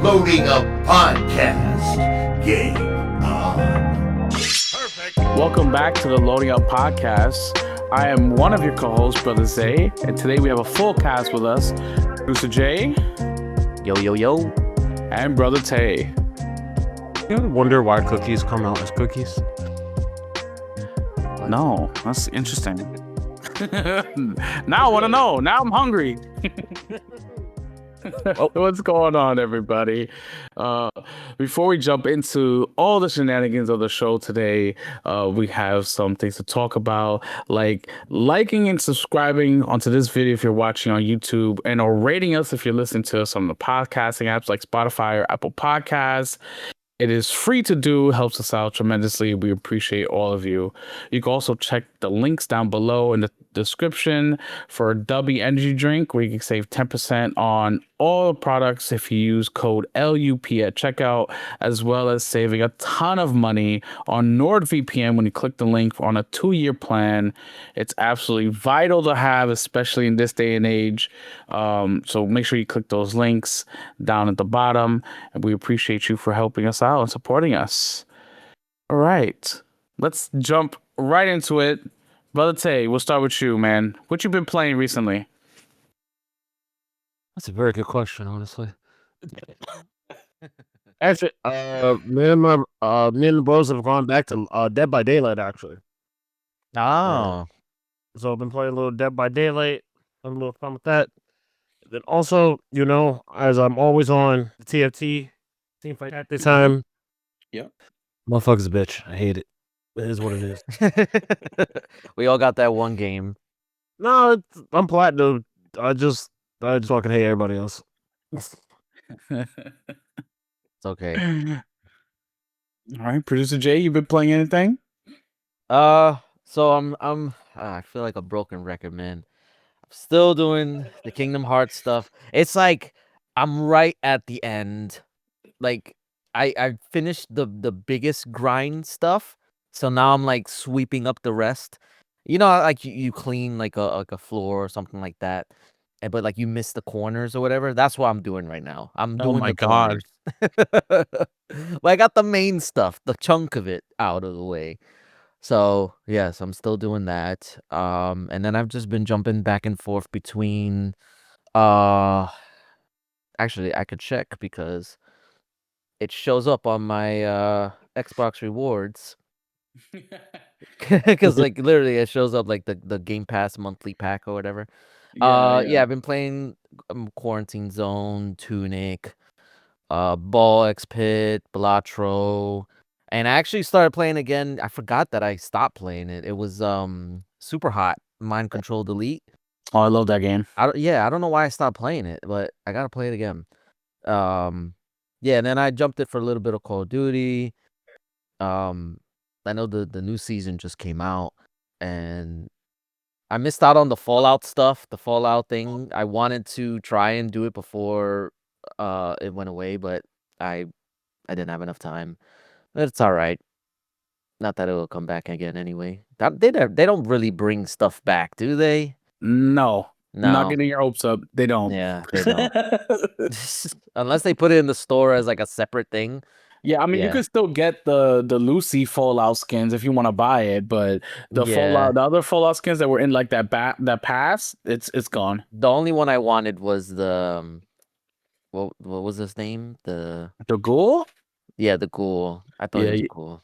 Loading Up Podcast. Game on. Perfect. Welcome back to the Loading Up Podcast. I am one of your co-hosts, Brother Zay, and today we have a full cast with us. Producer Jay. Yo, yo, yo. And Brother Tay. You ever wonder why cookies come out as cookies? No, that's interesting. Now I want to know. Now I'm hungry. What's going on, everybody? Before we jump into all the shenanigans of the show today, we have some things to talk about, like liking and subscribing onto this video if you're watching on YouTube, and or rating us if you're listening to us on the podcasting apps like Spotify or Apple Podcasts. It is free to do, helps us out tremendously. We appreciate all of you. You can also check the links down below in the description for a W energy drink where you can save 10% on all products if you use code LUP at checkout, as well as saving a ton of money on NordVPN when you click the link on a 2-year plan. It's absolutely vital to have, especially in this day and age. So make sure you click those links down at the bottom, and we appreciate you for helping us out and supporting us. All right, let's jump right into it. Brother Tay, we'll start with you, man. What you been playing recently? That's a very good question, honestly. Actually, me and the bros have gone back to Dead by Daylight, actually. Oh. So I've been playing a little Dead by Daylight, having a little fun with that. Then also, you know, as I'm always on the TFT, team fight at the time. Yep. Motherfucker's a bitch. I hate it. It is what it is. We all got that one game. No, I'm platinum. I just fucking hate everybody else. It's okay. All right, Producer Jay, you been playing anything? So I feel like a broken record, man. I'm still doing the Kingdom Hearts stuff. It's like I'm right at the end. Like I finished the biggest grind stuff. So now I'm like sweeping up the rest. You know, like you clean like a floor or something like that. But like you miss the corners or whatever. That's what I'm doing right now. I'm doing my the God. corners. But I got the main stuff, the chunk of it out of the way. So yes, I'm still doing that. And then I've just been jumping back and forth between actually I could check because it shows up on my Xbox rewards. Because like literally it shows up like the Game Pass monthly pack or whatever. Yeah, I've been playing Quarantine Zone, Tunic, Ball X Pit, Balatro, and I actually started playing again. I forgot that I stopped playing it. It was Super Hot Mind Control Delete. Oh, I love that game. I don't know why I stopped playing it, but I gotta play it again. Yeah, and then I jumped it for a little bit of Call of Duty. I know the new season just came out, and I missed out on the Fallout stuff, the Fallout thing. I wanted to try and do it before it went away, but I didn't have enough time. But it's all right. Not that it will come back again anyway. They don't really bring stuff back, do they? No. No. Not getting your hopes up. They don't. Yeah, they don't. Unless they put it in the store as like a separate thing. Yeah, I mean, you Yeah. can still get the Lucy Fallout skins if you want to buy it, but the other Fallout skins that were in like that pass, it's gone. The only one I wanted was the what was his name? The ghoul? Yeah, the ghoul. I thought it was cool.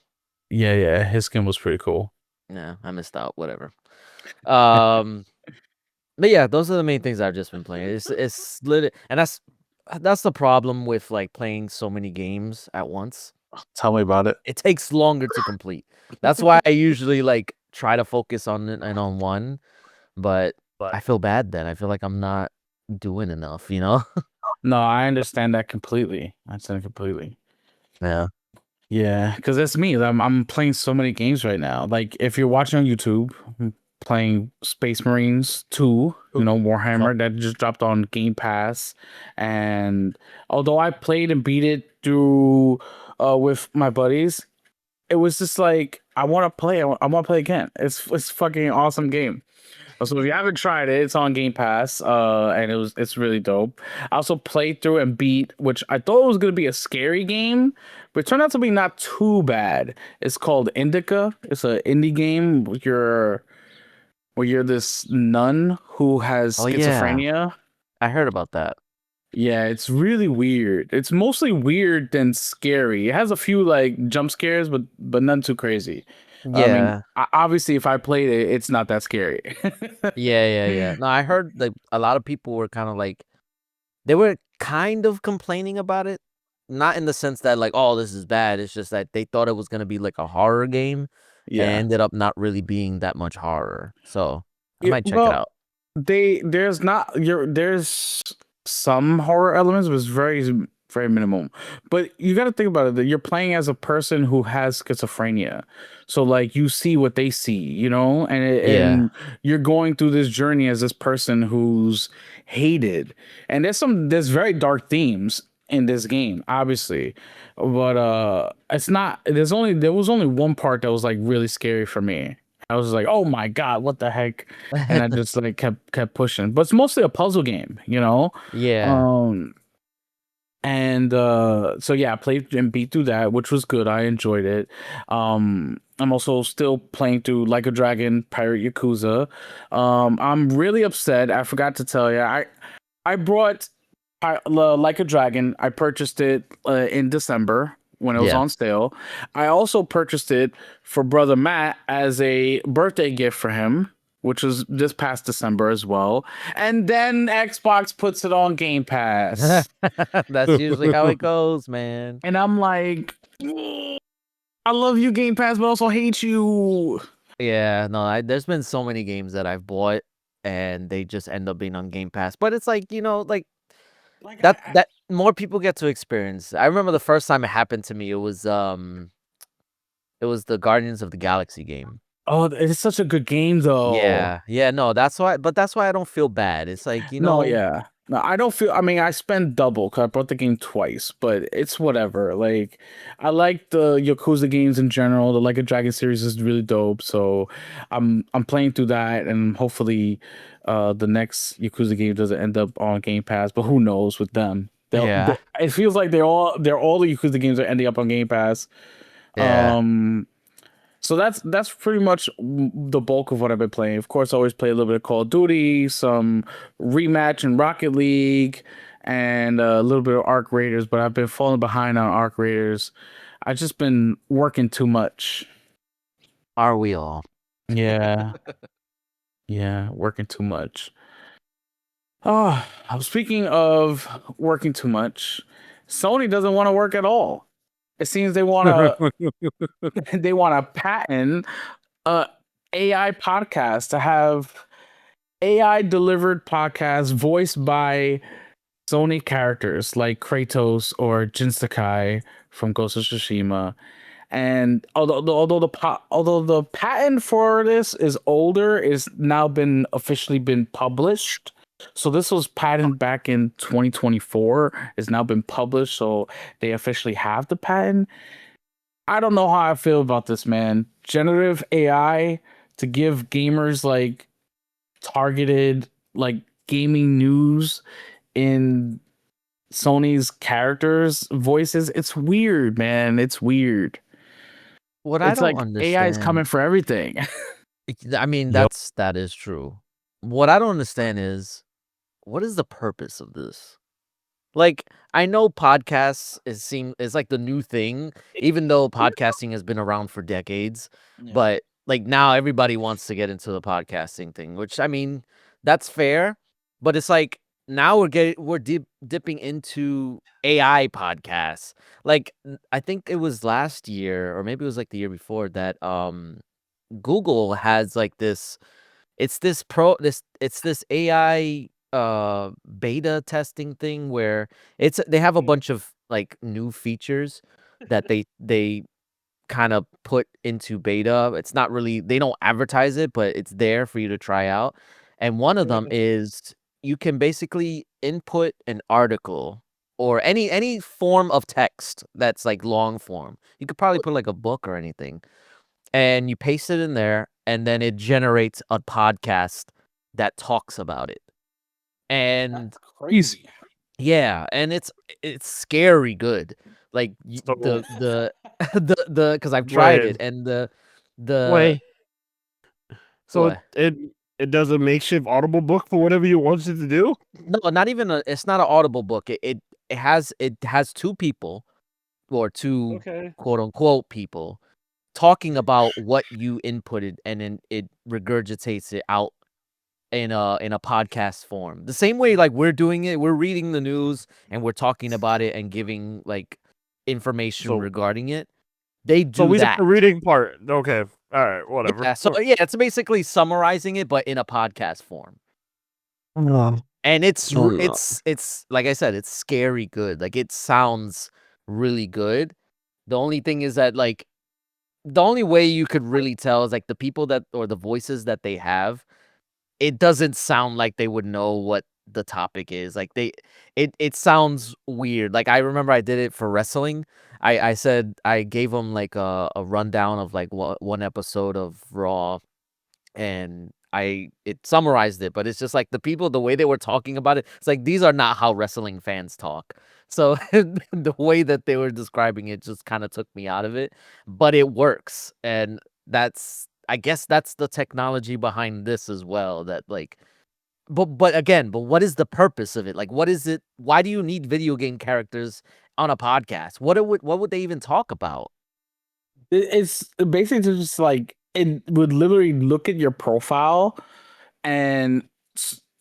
Yeah, his skin was pretty cool. Yeah, I missed out. Whatever. But yeah, those are the main things I've just been playing. It's lit, and that's the problem with like playing so many games at once. Tell me about it. It takes longer to complete. That's why I usually like try to focus on it and on one, but I feel bad then. I feel like I'm not doing enough, you know? No, I understand that completely. Yeah. Yeah, because that's me. I'm playing so many games right now. Like if you're watching on YouTube, I'm playing Space Marines 2, you know, Warhammer that just dropped on Game Pass. And although I played and beat it through with my buddies, it was just like I want to play. I want to play again. It's fucking awesome game. So if you haven't tried it, it's on Game Pass. And it's really dope. I also played through and beat, which I thought was gonna be a scary game, but it turned out to be not too bad. It's called Indica. It's an indie game where you're this nun who has Oh yeah, schizophrenia. I heard about that. Yeah, it's really weird. It's mostly weird than scary. It has a few like jump scares, but none too crazy. I mean, Yeah, obviously, if I played it, it's not that scary. yeah. No, I heard like a lot of people were kind of like they were kind of complaining about it, not in the sense that like, oh, this is bad. It's just that they thought it was gonna be like a horror game, and Yeah. ended up not really being that much horror. So I Yeah, might check it well, out. there's some horror elements, but it's very minimum. But you got to think about it that you're playing as a person who has schizophrenia, so like you see what they see, Yeah, and you're going through this journey as this person who's hated, and there's very dark themes in this game, obviously, but it's not. There was only one part that was like really scary for me. I was like, "Oh my god, what the heck?" And I just like kept pushing. But it's mostly a puzzle game. yeah. Um and so yeah, I played and beat through that, which was good. I enjoyed it. I'm also still playing through Like a Dragon Pirate Yakuza. I'm really upset. I forgot to tell you. I brought Like a Dragon. I purchased it in December when it was Yeah. on sale. I also purchased it for brother Matt as a birthday gift for him, which was this past December as well. And then Xbox puts it on Game Pass. That's usually how it goes, man. And I'm like, "Mm, I love you, Game Pass, but also hate you." Yeah, no, there's been so many games that I've bought and they just end up being on Game Pass. But it's like, like Like that more people get to experience. I remember the first time it happened to me, it was the Guardians of the Galaxy game. oh, it's such a good game though. Yeah. Yeah, no, that's why I don't feel bad. It's like, No, yeah. No, I don't feel. I mean, I spent double because I bought the game twice, but it's whatever. Like, I like the Yakuza games in general. The Like a Dragon series is really dope. So, I'm playing through that, and hopefully, the next Yakuza game doesn't end up on Game Pass. But who knows with them? Yeah. It feels like they're all the Yakuza games are ending up on Game Pass. Yeah. Um, so that's pretty much the bulk of what I've been playing. Of course, I always play a little bit of Call of Duty, some rematch in Rocket League, and a little bit of Arc Raiders. But I've been falling behind on Arc Raiders. I've just been working too much. Are we all? Yeah, yeah, working too much. Oh, speaking of working too much, Sony doesn't want to work at all. It seems they want to they want to patent a AI podcast to have AI delivered podcasts voiced by Sony characters like Kratos or Jin Sakai from Ghost of Tsushima. And although the patent for this is older, is now been officially been published. So this was patented back in 2024. It's now been published, so they officially have the patent. I don't know how I feel about this, man. Generative AI to give gamers like targeted like gaming news in Sony's characters' voices. It's weird, man. It's weird. What I It's don't like AI is understand, coming for everything. I mean, Yep. that is true. What I don't understand is what is the purpose of this? Like, I know podcasts is like the new thing, even though podcasting has been around for decades. Yeah. But like now everybody wants to get into the podcasting thing, which I mean, that's fair. But it's like now we're dipping into AI podcasts. Like I think it was last year, or maybe it was like the year before that Google has like this it's this AI beta testing thing where they have a bunch of like new features that they kind of put into beta. It's not really they don't advertise it, but it's there for you to try out. And one of them is you can basically input an article or any form of text that's like long form. You could probably put like a book or anything and you paste it in there, and then it generates a podcast that talks about it. And Crazy. yeah, and it's scary good. Like So- the the because I've tried Wait. it, and the Wait. So What? it does a makeshift Audible book for whatever you want it to do? No, not even it's not an Audible book. It has two people, or two Okay. quote unquote people, talking about what you inputted, and then it regurgitates it out in a podcast form. The same way like we're doing it, we're reading the news and we're talking about it and giving like information So- regarding it. They do So we that. the reading part. Okay. All right. Whatever. Yeah, so yeah, it's basically summarizing it, but in a podcast form. And it's Oh, no. it's like I said, it's scary good. Like it sounds really good. The only thing is that like the only way you could really tell is like the people that, or the voices that they have, it doesn't sound like they would know what the topic is. Like it sounds weird. Like I remember I did it for wrestling. I said I gave them like a rundown of like one episode of Raw, and it summarized it, but it's just like the people, the way they were talking about it, it's like these are not how wrestling fans talk. So the way that they were describing it just kind of took me out of it, but it works. And I guess that's the technology behind this as well, that like but again, but what is the purpose of it? Like what is it? Why do you need video game characters on a podcast? What would they even talk about? It's basically just like it would literally look at your profile and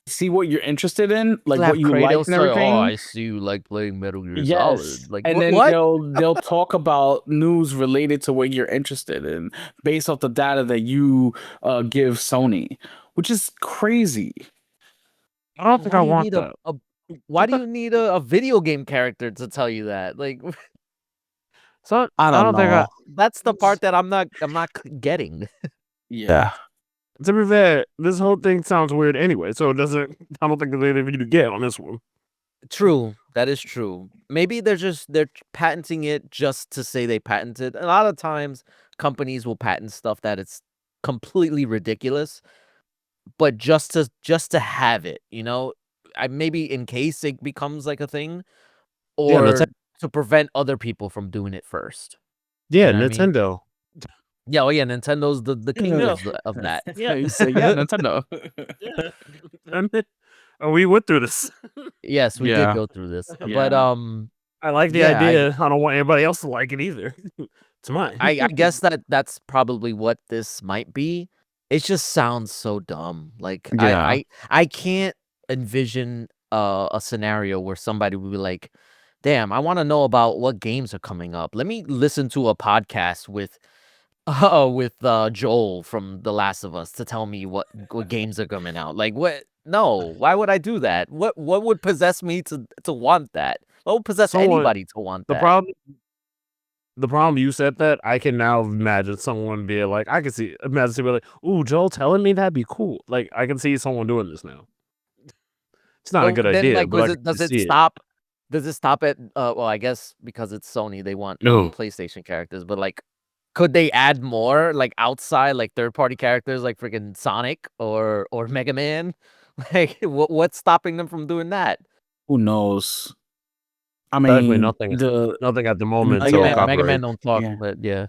see what you're interested in, like what you like and everything. Oh, I see you like playing Metal Gear Yes, Solid. Like and then what? they'll talk about news related to what you're interested in based off the data that you give Sony, which is crazy. I don't think I want that. Why do you need a video game character to tell you that? Like, So I don't think know. that's the part that I'm not getting. Yeah. to be fair, this whole thing sounds weird anyway, so it doesn't. I don't think there's anything for you to get on this one. True, that is true. Maybe they're patenting it just to say they patented. A lot of times, companies will patent stuff that it's completely ridiculous, but just to have it, you know, maybe in case it becomes like a thing, Yeah, or to prevent other people from doing it first. Yeah, You know what I mean? Nintendo. Yeah, oh yeah, Nintendo's the king Yeah. of that. Yeah. You say, yeah, Nintendo. Yeah. And we went through this. Yes, we Yeah. did go through this, but Yeah. I like the Yeah, idea. I don't want anybody else to like it either. It's mine. I guess that's probably what this might be. It just sounds so dumb. Like Yeah. I can't envision a scenario where somebody would be like, "Damn, I want to know about what games are coming up. Let me listen to a podcast with Joel from The Last of Us to tell me what games are coming out." Like what? No, why would I do that? What would possess me to want that? What would possess anybody to want The that? problem you said that, I can now imagine someone being like, imagine somebody like, "Ooh, Joel telling me that'd be cool." Like I can see someone doing this now. It's not a Well, good then, idea, like, but does it stop? Does it stop at? Well, I guess because it's Sony, they want No. only PlayStation characters. But like, could they add more like outside, like third-party characters, like freaking Sonic or Mega Man? Like, what's stopping them from doing that? Who knows? I Actually, mean, nothing at the moment. Mega So Man- Mega Man copyright. don't talk, Yeah. but yeah.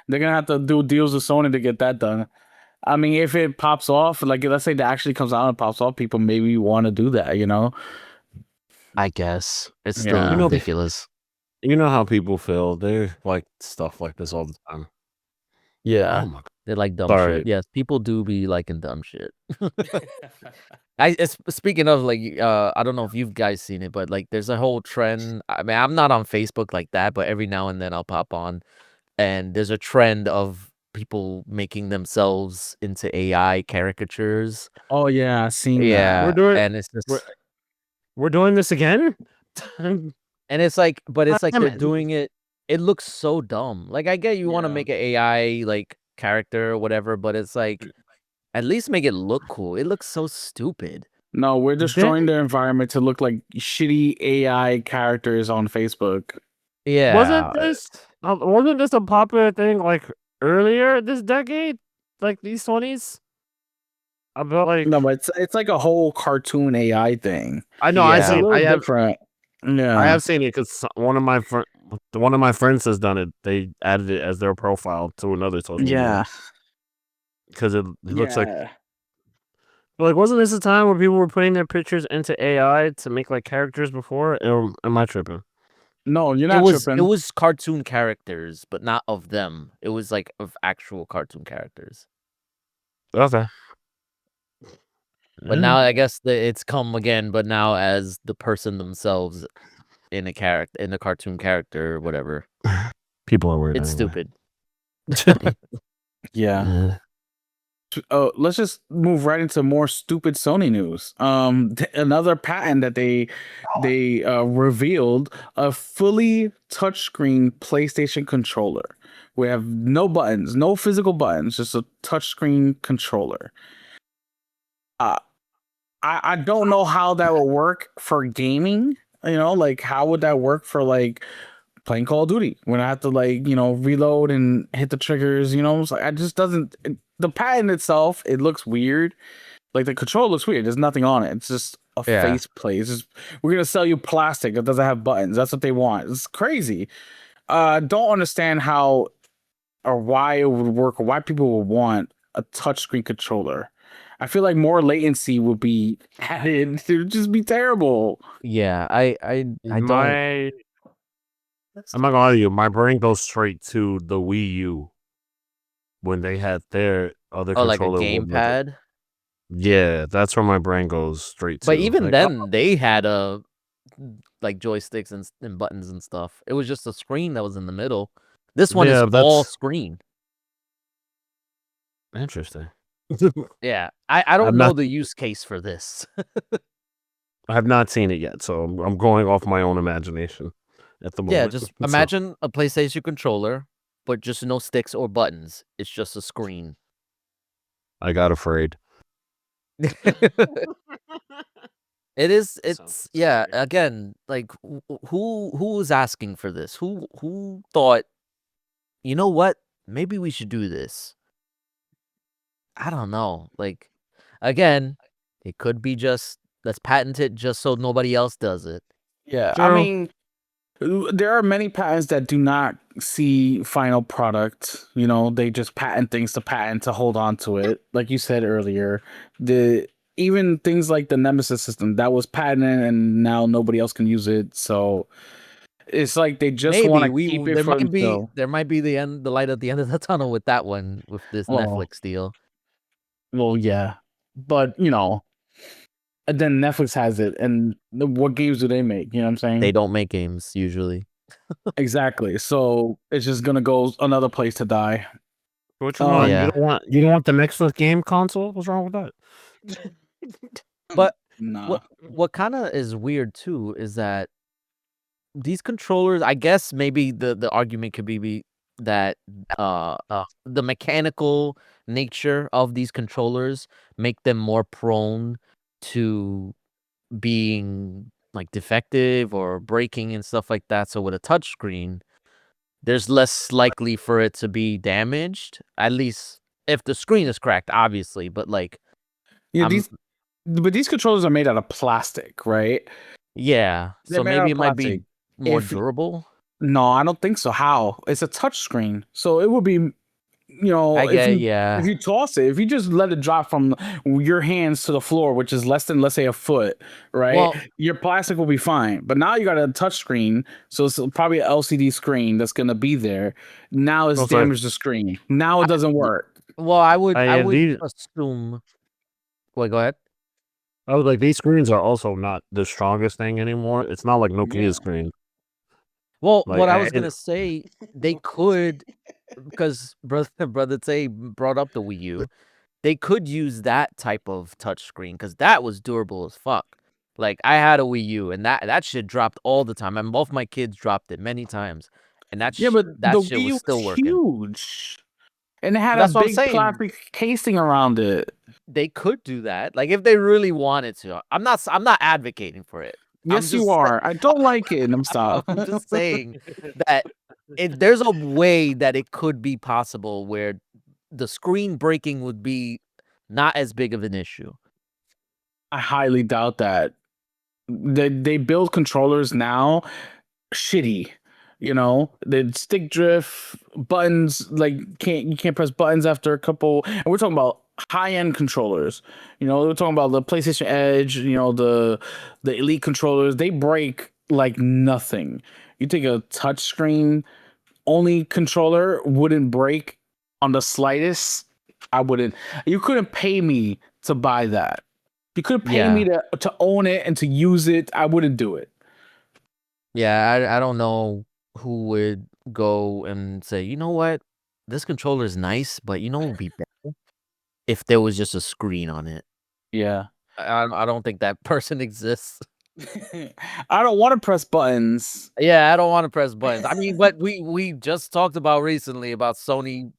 they're gonna have to do deals with Sony to get that done. I mean, if it pops off, like let's say that actually comes out and pops off, people maybe want to do that, you know? I guess it's still Yeah. ridiculous. You know how people feel. They like stuff like this all the time. Yeah, Oh my god. they like dumb Sorry. shit. Yes, people do be liking dumb shit. Speaking of like, I don't know if you've guys seen it, but like, there's a whole trend. I mean, I'm not on Facebook like that, but every now and then I'll pop on, and there's a trend of people making themselves into AI caricatures. Oh yeah, I've seen that. Yeah, We're doing- and it's just, We're doing this again? and it's like, but it's like Damn they're it. doing it. It looks so dumb. Like I get you want to Yeah. make an AI like character or whatever, but it's like, at least make it look cool. It looks so stupid. No, we're destroying the environment to look like shitty AI characters on Facebook. Yeah, Wasn't this a popular thing like earlier this decade, like these 20s. About like No, but it's like a whole cartoon AI thing. I know Yeah. It's a little different. I Yeah. have seen it because one of my friends has done it. They added it as their profile to another social Yeah. media because it looks like Yeah. wasn't this a time where people were putting their pictures into AI to make like characters before? Or am I tripping? No, you're It not was tripping. cartoon characters, but not of them. It was like of actual cartoon characters. Okay. But now I guess it's come again, but now as the person themselves in a cartoon character or whatever. People are weird. It's anyway. stupid. Yeah. Let's just move right into more stupid Sony news. Another patent that they revealed, a fully touchscreen PlayStation controller. We have no buttons, no physical buttons, just a touchscreen controller. I don't know how that will work for gaming. You know, like how would that work for like playing Call of Duty when I have to like, you know, reload and hit the triggers, you know? It's like, the patent itself, it looks weird. Like the control looks weird. There's nothing on it. It's just a Yeah. face plate. We're gonna sell you plastic that doesn't have buttons. That's what they want. It's crazy. Don't understand how or why it would work or why people would want a touchscreen controller. I feel like more latency would be added. It would just be terrible. Yeah, I don't. I'm not gonna lie to you. My brain goes straight to the Wii U when they had their other Oh, like a controller. with, like, gamepad. Yeah, that's where my brain goes straight to. But even Like, then, they had like joysticks and buttons and stuff. It was just a screen that was in the middle. This one Yeah, is all that's- screen. interesting. Yeah, I don't I'm know not- the use case for this. I have not seen it yet, so I'm going off my own imagination at the moment. Yeah, just So- imagine a PlayStation controller, but just no sticks or buttons. It's just a screen. I got afraid. It is. Sounds It's yeah. scary. Again, like who was asking for this? Who thought? You know what? Maybe we should do this. I don't know. Like, again, it could be just let's patent it just so nobody else does it. Yeah, True. I mean, there are many patents that do not see final product. You know, they just patent things to patent to hold on to it. Like you said earlier, even things like the Nemesis system that was patented and now nobody else can use it. So it's like they just want to keep it for themselves. there might be the light at the end of the tunnel with that one with this Well, Netflix deal. Well, yeah, but you know, and then Netflix has it, and what games do they make? You know what I'm saying? They don't make games usually. Exactly. So it's just gonna go another place to die. What you want? Yeah. You don't want the Netflix game console? What's wrong with that? But Nah. what kind of is weird too is that these controllers, I guess maybe the argument could be that the mechanical nature of these controllers make them more prone to being like defective or breaking and stuff like that. So with a touchscreen, there's less likely for it to be damaged, at least if the screen is cracked, obviously. But like, Yeah, these controllers are made out of plastic, right? yeah, They're so made out maybe of it might be plastic. more If- durable. No, I don't think so. How? It's a touch screen, so it would be, you know, I get, if yeah. you toss it, if you just let it drop from your hands to the floor, which is less than, let's say, a foot, right? Well- your plastic will be fine. But now you got a touch screen, so it's probably an LCD screen that's gonna be there. Now it's Okay. damaged the screen. Now it doesn't work. Well, I would these- assume. Wait, go ahead. I was like, these screens are also not the strongest thing anymore. It's not like Nokia Yeah. screen. Well, Like, what I was and- gonna say, they could, because Brother Zay brought up the Wii U, they could use that type of touchscreen because that was durable as fuck. Like I had a Wii U and that shit dropped all the time, and both my kids dropped it many times, and that Yeah, but that the shit Wii was was still working. huge, and it had That's a what I'm big saying. plastic casing around it. They could do that, like if they really wanted to. I'm not advocating for it. Yes, you just- are. I don't like it. And I'm stop. I'm just saying that there's a way that it could be possible where the screen breaking would be not as big of an issue. I highly doubt that. They build controllers now shitty. You know, the stick drift buttons, like you can't press buttons after a couple. And we're talking about high end controllers. You know, we're talking about the PlayStation Edge. You know, the Elite controllers. They break like nothing. You take a touchscreen only controller, wouldn't break on the slightest. I wouldn't. You couldn't pay me to buy that. You couldn't pay me to own it and to use it. I wouldn't do it. Yeah, I don't know who would go and say, you know what, this controller is nice, but you know what would be better if there was just a screen on it. Yeah. I don't think that person exists. I don't want to press buttons. Yeah, I don't want to press buttons. I mean, but we just talked about recently about Sony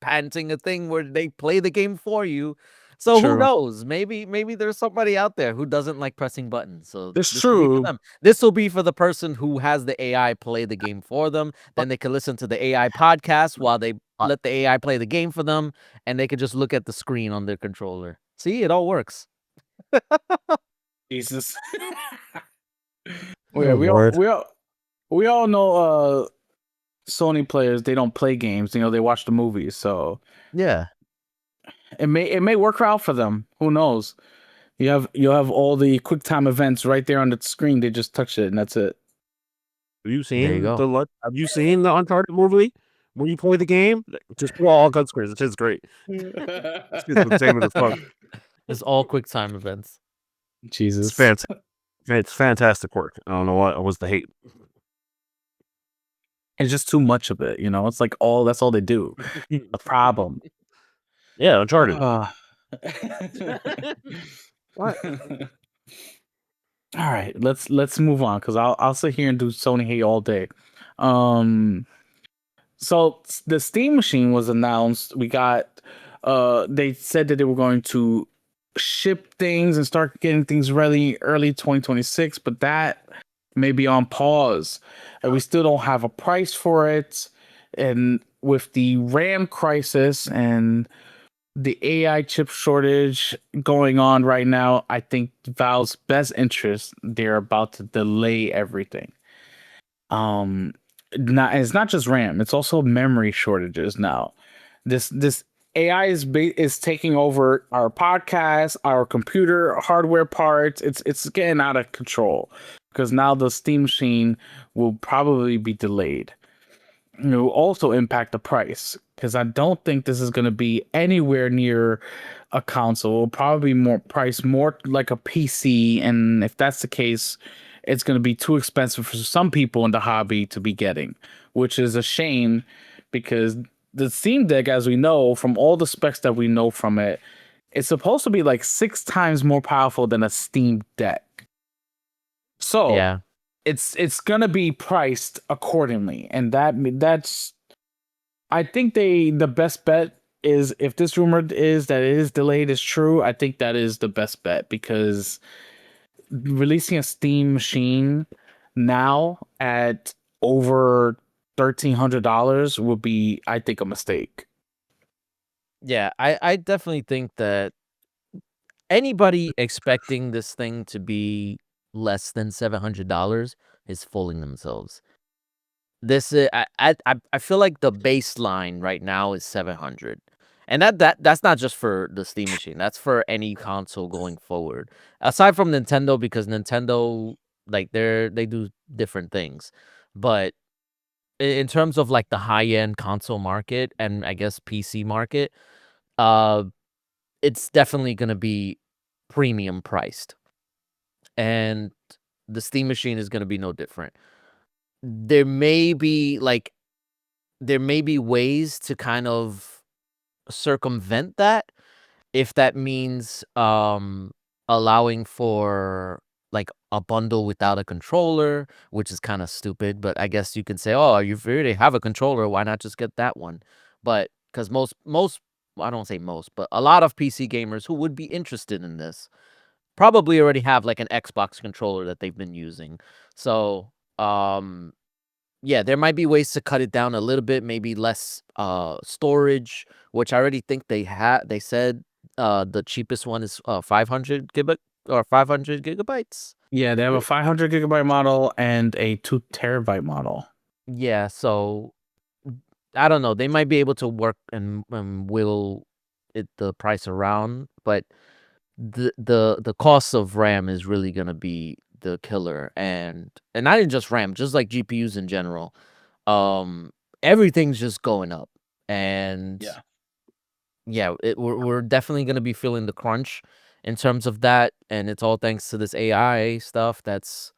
patenting a thing where they play the game for you. So who True. knows? Maybe there's somebody out there who doesn't like pressing buttons. So It's this will be for true. them. This will be for the person who has the AI play the game for them. Then they can listen to the AI podcast while they let the AI play the game for them, and they can just look at the screen on their controller. See, it all works. Jesus. Oh, Lord. We all know Sony players, they don't play games, you know, they watch the movies, so Yeah. it may work out for them. Who knows? You'll have all the quick time events right there on the screen. They just touch it and that's it. Have you There seen you go. Have you seen the Uncharted movie? When you play the game, just pull all cut screens. It's just great. It's entertainment as fuck. It's all quick time events. It's Jesus. fantastic. It's fantastic work. I don't know what was the hate. It's just too much of it, you know. It's like that's all they do. The problem. Yeah, Uncharted. What? All right, let's move on because I'll sit here and do Sony hate all day. So the Steam Machine was announced. We got they said that they were going to ship things and start getting things ready early 2026, but that may be on pause. And we still don't have a price for it. And with the RAM crisis and the AI chip shortage going on right now, I think Valve's best interest, they're about to delay everything. It's not just RAM, it's also memory shortages now. This AI is taking over our podcast, our computer hardware parts. It's getting out of control because now the Steam Machine will probably be delayed. It will also impact the price because I don't think this is going to be anywhere near a console. It'll probably more like a PC, and if that's the case, it's going to be too expensive for some people in the hobby to be getting, which is a shame because the Steam Deck, as we know from all the specs that we know from it, it's supposed to be like 6 times more powerful than a Steam Deck. So Yeah. it's gonna be priced accordingly, and that's I think the best bet is if this rumor is that it is delayed is true. I think that is the best bet because releasing a Steam Machine now at over $1,300 would be, I think, a mistake. Yeah, I definitely think that anybody expecting this thing to be less than $700 is fooling themselves. This is, I feel like the baseline right now is 700, and that's not just for the Steam Machine. That's for any console going forward, aside from Nintendo, because Nintendo, like, they do different things, but in terms of like the high end console market and I guess PC market, uh, it's definitely gonna be premium priced, and the Steam Machine is gonna be no different. There may be ways to kind of circumvent that, if that means allowing for like a bundle without a controller, which is kind of stupid, but I guess you can say, oh, you already have a controller, why not just get that one? But because most well, I don't say most, but a lot of PC gamers who would be interested in this probably already have like an Xbox controller that they've been using. So yeah, there might be ways to cut it down a little bit, maybe less storage, which I already think they said the cheapest one is 500 gigabytes. Yeah, they have a 500 gigabyte model and a 2 terabyte model. Yeah, so I don't know. They might be able to work and will the price around, but the cost of RAM is really gonna be the killer, and not even just RAM, just like GPUs in general. Um, Everything's just going up, and yeah, we're definitely gonna be feeling the crunch in terms of that, and it's all thanks to this AI stuff that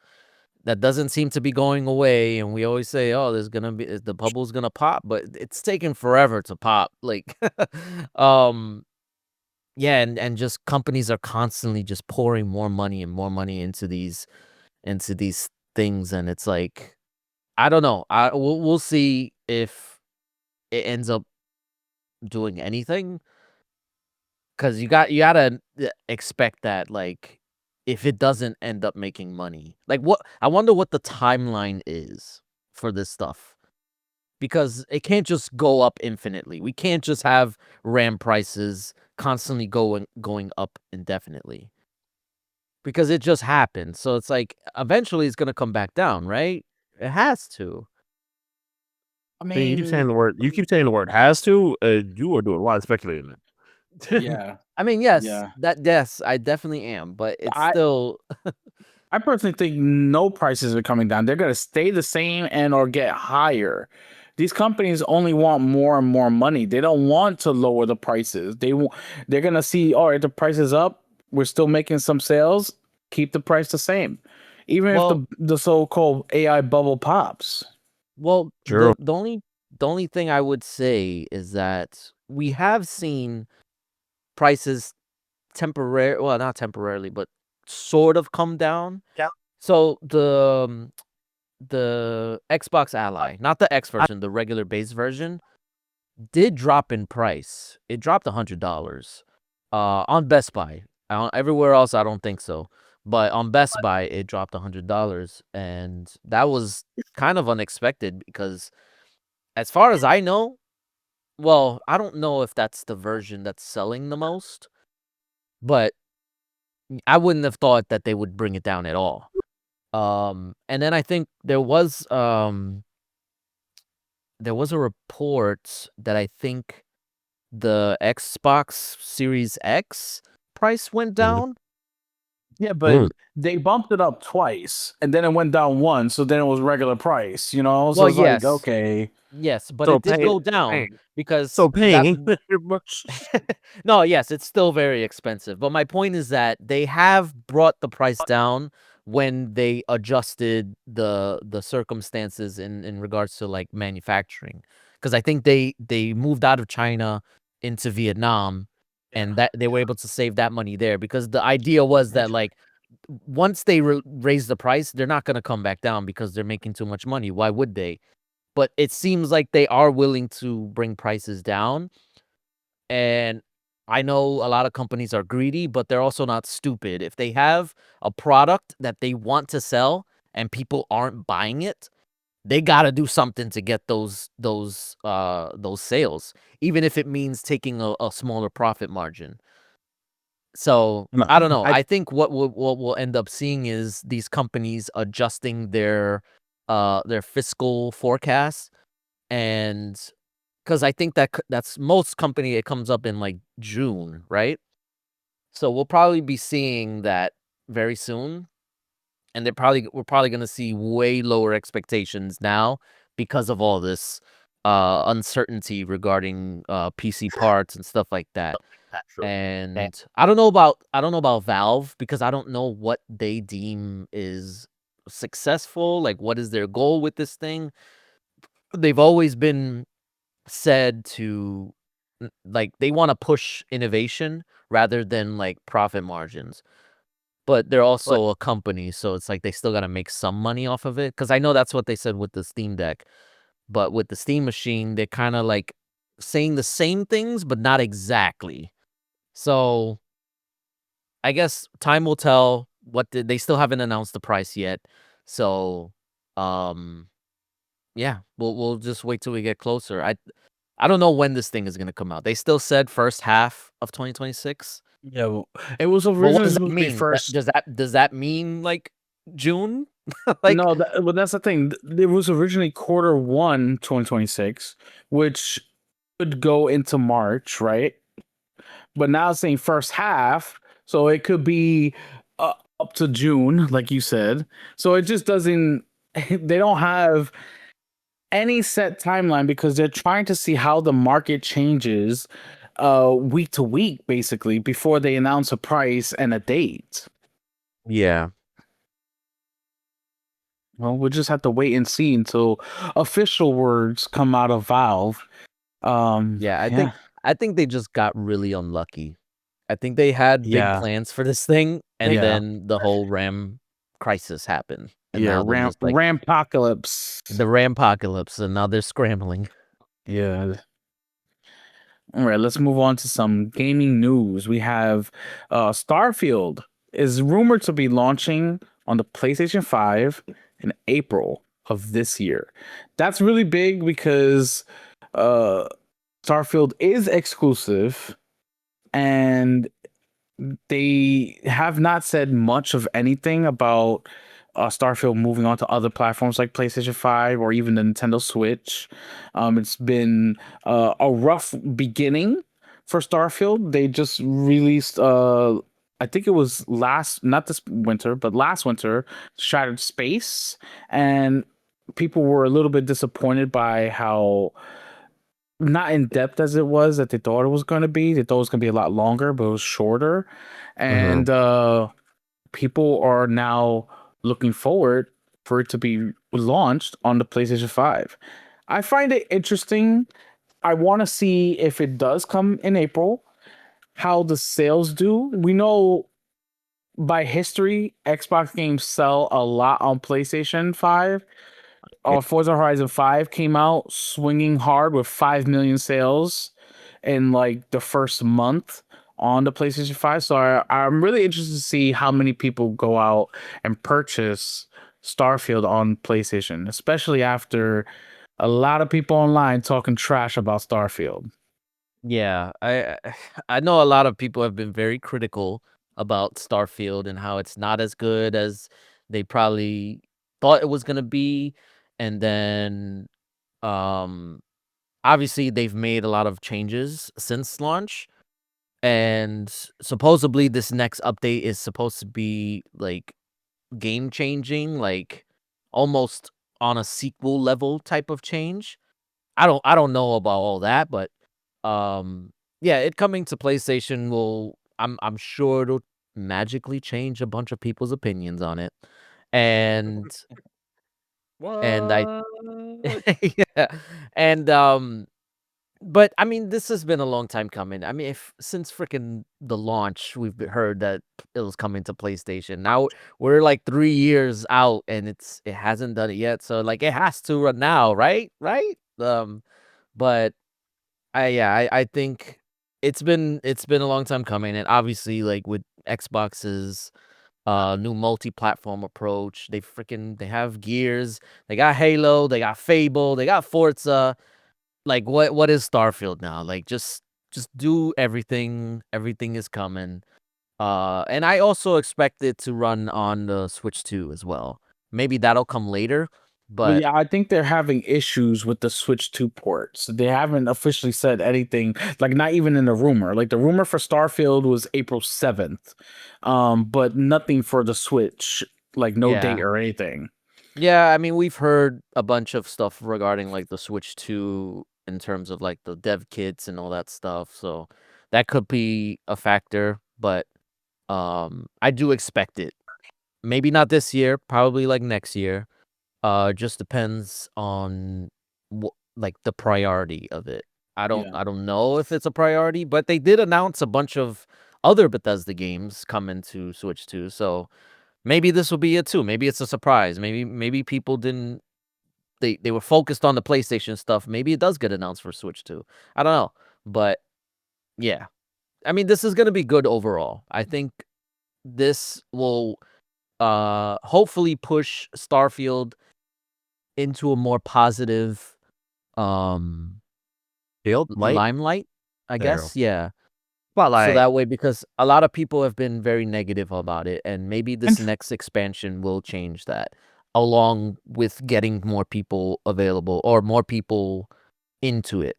doesn't seem to be going away. And we always say, oh, there's gonna be the bubble's gonna pop, but it's taking forever to pop. Like, um, yeah, and just companies are constantly just pouring more money and more money into these things, and it's like I don't know. We'll see if it ends up doing anything, because you gotta expect that, like, if it doesn't end up making money, like, what I wonder what the timeline is for this stuff, because it can't just go up infinitely. We can't just have RAM prices constantly going up indefinitely, because it just happened. So it's like eventually it's gonna come back down, right? It has to. I Man, you keep saying mean, the word. You keep saying the word has to. You are doing a lot of speculating. yeah, I mean, yes, yeah. yes, I definitely am, but it's I still I personally think no prices are coming down. They're going to stay the same and or get higher. These companies only want more and more money. They don't want to lower the prices. They're going to see, all right, the price is up. We're still making some sales. Keep the price the same. Even if well, the so-called AI bubble pops. well, True. the only thing I would say is that we have seen prices well, not temporarily, but sort of come down. Yeah. So the Xbox Ally, not the X version, the regular base version, did drop in price. It dropped $100 on Best Buy. Everywhere else, I don't think so. But on Best Buy, it dropped $100, and that was kind of unexpected because, as far as I know, well, I don't know if that's the version that's selling the most, but I wouldn't have thought that they would bring it down at all. And then I think there was a report that I think the Xbox Series X price went Mhm. down. Yeah, but they bumped it up twice and then it went down once. So then it was regular price, you know? So Well, it's like, yes, okay. yes, but So it did paying, go down paying. because So that. paying. much. No, yes, it's still very expensive. But my point is that they have brought the price down when they adjusted the circumstances in regards to like manufacturing. Because I think they moved out of China into Vietnam, and that they were able to save that money there, because the idea was that, like, once they raise the price, they're not going to come back down because they're making too much money. Why would they? But it seems like they are willing to bring prices down, and I know a lot of companies are greedy, but they're also not stupid. If they have a product that they want to sell and people aren't buying it, they got to do something to get those sales, even if it means taking a smaller profit margin. So No, I don't know. I I think what we'll end up seeing is these companies adjusting their fiscal forecasts, and because I think that's most company, it comes up in like June, right? So we'll probably be seeing that very soon, and we're probably gonna see way lower expectations now because of all this uncertainty regarding PC parts and stuff like that. And I don't know about Valve, because I don't know what they deem is successful. Like, what is their goal with this thing? They've always been said to like, they want to push innovation rather than like profit margins. But they're also a company, so it's like they still got to make some money off of it, cuz I know that's what they said with the Steam Deck. But with the Steam machine, they're kind of like saying the same things but not exactly. So I guess time will tell. They still haven't announced the price yet. So um yeah, we'll just wait till we get closer. I don't know when this thing is gonna come out. They still said first half of 2026. Yeah, it was But what originally does that supposed to be mean? first. Does that mean like June? Like, No, but that's the thing. It was originally Q1 2026, which would go into March, right? But now it's saying first half, so it could be up to June, like you said. So it just doesn't. They don't have any set timeline because they're trying to see how the market changes week to week, basically, before they announce a price and a date. yeah. Well, we'll just have to wait and see until official words come out of Valve. Yeah, Yeah, I think they just got really unlucky. I think they had big yeah, plans for this thing, and yeah, then the whole RAM crisis happened, and yeah. now they're just like Rampocalypse. the Rampocalypse, and now they're scrambling. Yeah. All right, let's move on to some gaming news. We have Starfield is rumored to be launching on the PlayStation 5 in April of this year. That's really big because uh, Starfield is exclusive and they have not said much of anything about Starfield moving on to other platforms like PlayStation 5 or even the Nintendo Switch. It's been a rough beginning for Starfield. They just released, I think it was not this winter, but last winter, Shattered Space. And people were a little bit disappointed by how not in depth as it was that they thought it was going to be. They thought it was going to be a lot longer, but it was shorter. And people are now looking forward for it to be launched on the PlayStation 5. I find it interesting. I want to see if it does come in April, how the sales do. We know by history, Xbox games sell a lot on PlayStation 5. Forza Horizon 5 came out swinging hard with 5 million sales in like the first month on the PlayStation 5. So I'm really interested to see how many people go out and purchase Starfield on PlayStation, especially after a lot of people online talking trash about Starfield. Yeah, I know a lot of people have been very critical about Starfield and how it's not as good as they probably thought it was gonna be, and then um obviously they've made a lot of changes since launch, and supposedly this next update is supposed to be like game changing, like almost on a sequel level type of change. I don't know about all that, but yeah, it coming to PlayStation will I'm sure it'll magically change a bunch of people's opinions on it. And and I What? yeah. And but I mean this has been a long time coming. I mean if since freaking the launch heard that it was coming to PlayStation. Now we're like 3 years out and it hasn't done it yet. So like it has to run now, right? Right? But I think it's been a long time coming, and obviously, like with Xbox's new multi-platform approach, they have Gears, they got Halo, they got Fable, they got Forza. Like what is Starfield now? Like just do everything. Everything is coming. And I also expect it to run on the Switch 2 as well. Maybe that'll come later, But but yeah, I think they're having issues with the Switch 2 ports. They haven't officially said anything, like not even in the rumor. Like the rumor for Starfield was April 7th. But nothing for the Switch, like no date yeah. or anything. Yeah, I mean, we've heard a bunch of stuff regarding like the Switch 2 in terms of like the dev kits and all that stuff. So that could be a factor, but I do expect it. Maybe not this year, probably like next year. Just depends on like the priority of it. Yeah. I don't know if it's a priority, but they did announce a bunch of other Bethesda games coming to Switch 2. So maybe this will be it too. Maybe it's a surprise. Maybe people didn't they were focused on the PlayStation stuff. Maybe it does get announced for Switch too. I don't know. But yeah. I mean, this is going to be good overall. I think this will hopefully push Starfield into a more positive Field light. limelight, I There you guess. Yeah. But So like, that way, because a lot of people have been very negative about it, and maybe this And- next expansion will change that, along with getting more people available or more people into it.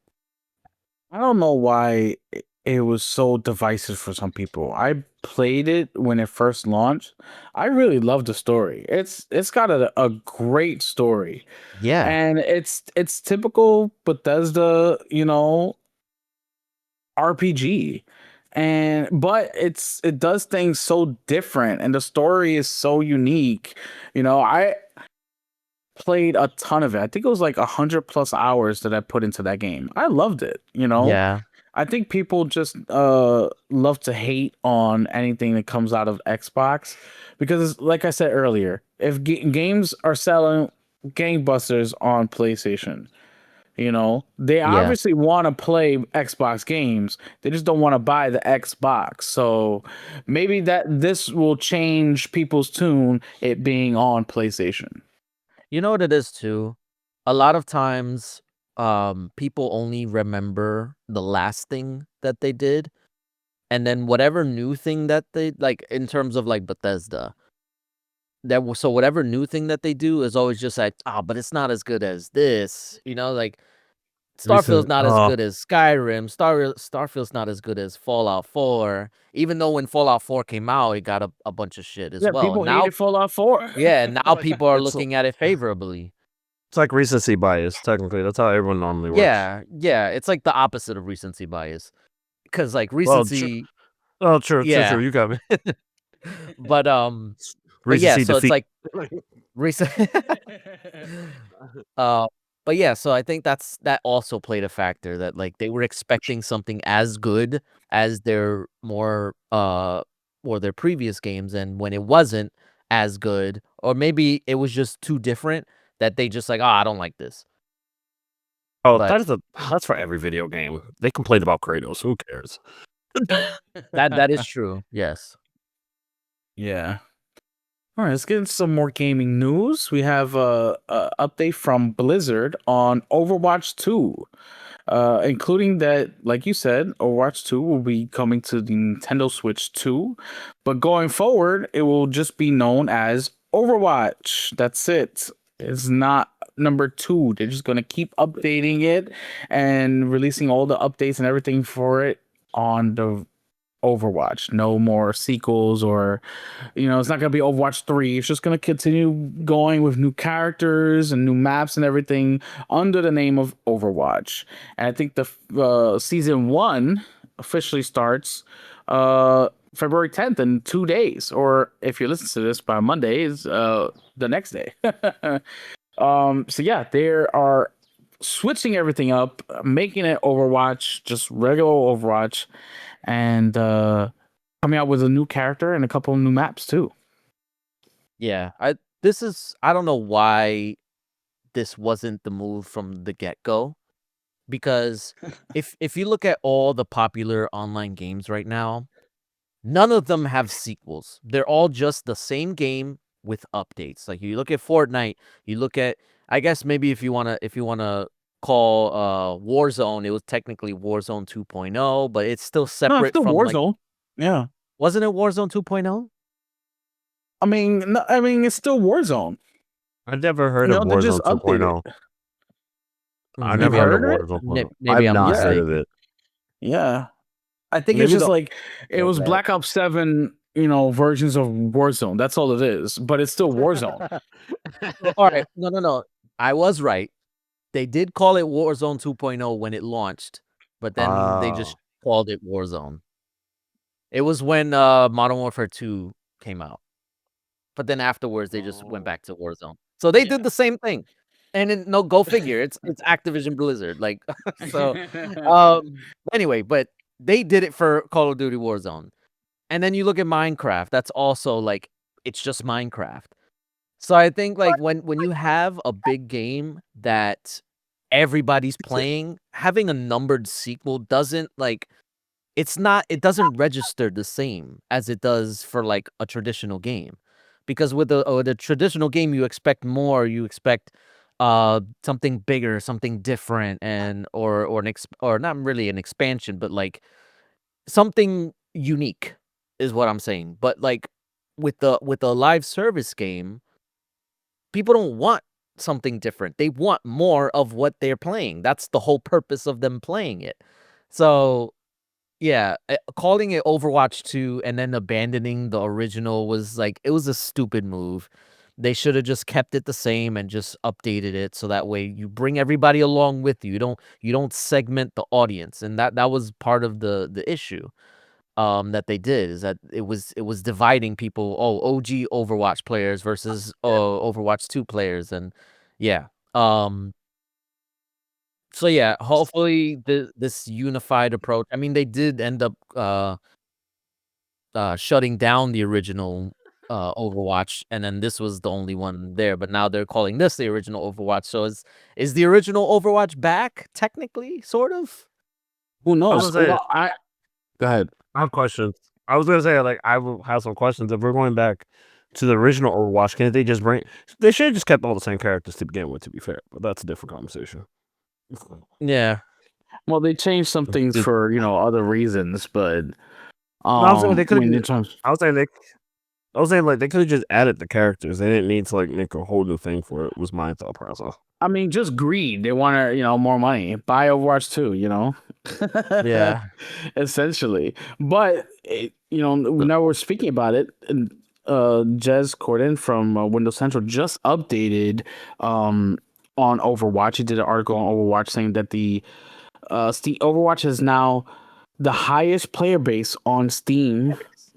I don't know why it was so divisive for some people. I played it when it first launched. I really love the story. It's got a great story. Yeah. And it's typical Bethesda, RPG. But it does things so different and the story is so unique. I played a ton of it. I think it was like 100+ hours that I put into that game. I loved it. Yeah. I think people just love to hate on anything that comes out of Xbox because, like I said earlier, if games are selling gangbusters on PlayStation, they Yeah. obviously want to play Xbox games. They just don't want to buy the Xbox. So maybe this will change people's tune, it being on PlayStation. You know what it is too? A lot of times, people only remember the last thing that they did, and then whatever new thing that they like in terms of like Bethesda. So whatever new thing that they do is always just like, but it's not as good as this. Like Starfield's not as good as Skyrim. Starfield's not as good as Fallout 4. Even though when Fallout 4 came out, it got a bunch of shit as Yeah, well. people Now, hated Fallout 4. yeah, now people are it's looking at it favorably. It's like recency bias. Technically, that's how everyone normally works. Yeah, it's like the opposite of recency bias. Because like Well, recency, true. yeah. You got me. but yeah, Recency so it's defeat. like recent. But yeah, so I think that also played a factor that like they were expecting something as good as their more or their previous games, and when it wasn't as good, or maybe it was just too different, that they just like, I don't like this. Oh, But that's for every video game. They complain about Kratos. Who cares? that is true. Yes. Yeah. All right, let's get into some more gaming news. We have a update from Blizzard on Overwatch 2, including that, like you said, Overwatch 2 will be coming to the Nintendo Switch 2, but going forward, it will just be known as Overwatch. That's it. It's not number 2. They're just going to keep updating it and releasing all the updates and everything for it on the Overwatch. No more sequels or it's not going to be Overwatch 3. It's just going to continue going with new characters and new maps and everything under the name of Overwatch. And I think the season 1 officially starts February 10th in 2 days, or if you listen to this by Monday is the next day. So yeah, they are switching everything up, making it Overwatch, just regular Overwatch, and coming out with a new character and a couple of new maps too. Yeah, I don't know why this wasn't the move from the get-go, because if you look at all the popular online games right now, none of them have sequels. They're all just the same game with updates. Like you look at Fortnite, you look at, I guess maybe if you wanna call Warzone, it was technically Warzone 2.0, but it's still No, it's separate still from like, Warzone. Yeah, wasn't it Warzone 2.0? I mean, it's still Warzone. I never heard of They just Warzone 2.0. updated. I You've never heard of heard it? Warzone 2.0. Maybe I've I'm not heard mistaken. of it. Yeah, I think it's Maybe just the- like it was Black Ops 7, versions of Warzone. That's all it is, but it's still Warzone. All right, no, I was right. They did call it Warzone 2.0 when it launched, but then they just called it Warzone. It was when Modern Warfare 2 came out. But then afterwards they just went back to Warzone. So they did the same thing. And then, no, go figure. It's Activision Blizzard. Like so anyway, but they did it for Call of Duty Warzone. And then you look at Minecraft, that's also like it's just Minecraft. So I think like when you have a big game that everybody's playing, having a numbered sequel doesn't like it doesn't register the same as it does for like a traditional game. Because with a traditional game you expect more, you expect something bigger, something different, and or not really an expansion, but like something unique is what I'm saying. But like with the live service game, people don't want something different. They want more of what they're playing. That's the whole purpose of them playing it. So yeah, calling it Overwatch 2 and then abandoning the original was like it was a stupid move. They should have just kept it the same and just updated it so that way you bring everybody along with you. You don't segment the audience, and that was part of the issue that they did is that it was dividing people. Oh, OG Overwatch players versus Overwatch 2 players, and yeah. So yeah, hopefully this unified approach. I mean, they did end up shutting down the original Overwatch, and then this was the only one there. But now they're calling this the original Overwatch. So is the original Overwatch back technically, sort of? Who I was knows? gonna say, Well, go ahead. I have questions. I was gonna say, like, I will have some questions. If we're going back to the original Overwatch, can't they just bring? They should have just kept all the same characters to begin with. To be fair, but that's a different conversation. Yeah. Well, they changed some things Dude. for No, other reasons, but I was saying they I could. mean, in terms, I was saying like they could have just added the characters. They didn't need to like make a whole new thing for it. Was my thought process. I mean, just greed. They want to, more money. Buy Overwatch 2, Yeah. essentially. But, now we're speaking about it. And, Jez Corden from Windows Central just updated on Overwatch. He did an article on Overwatch saying that the Steam Overwatch is now the highest player base on Steam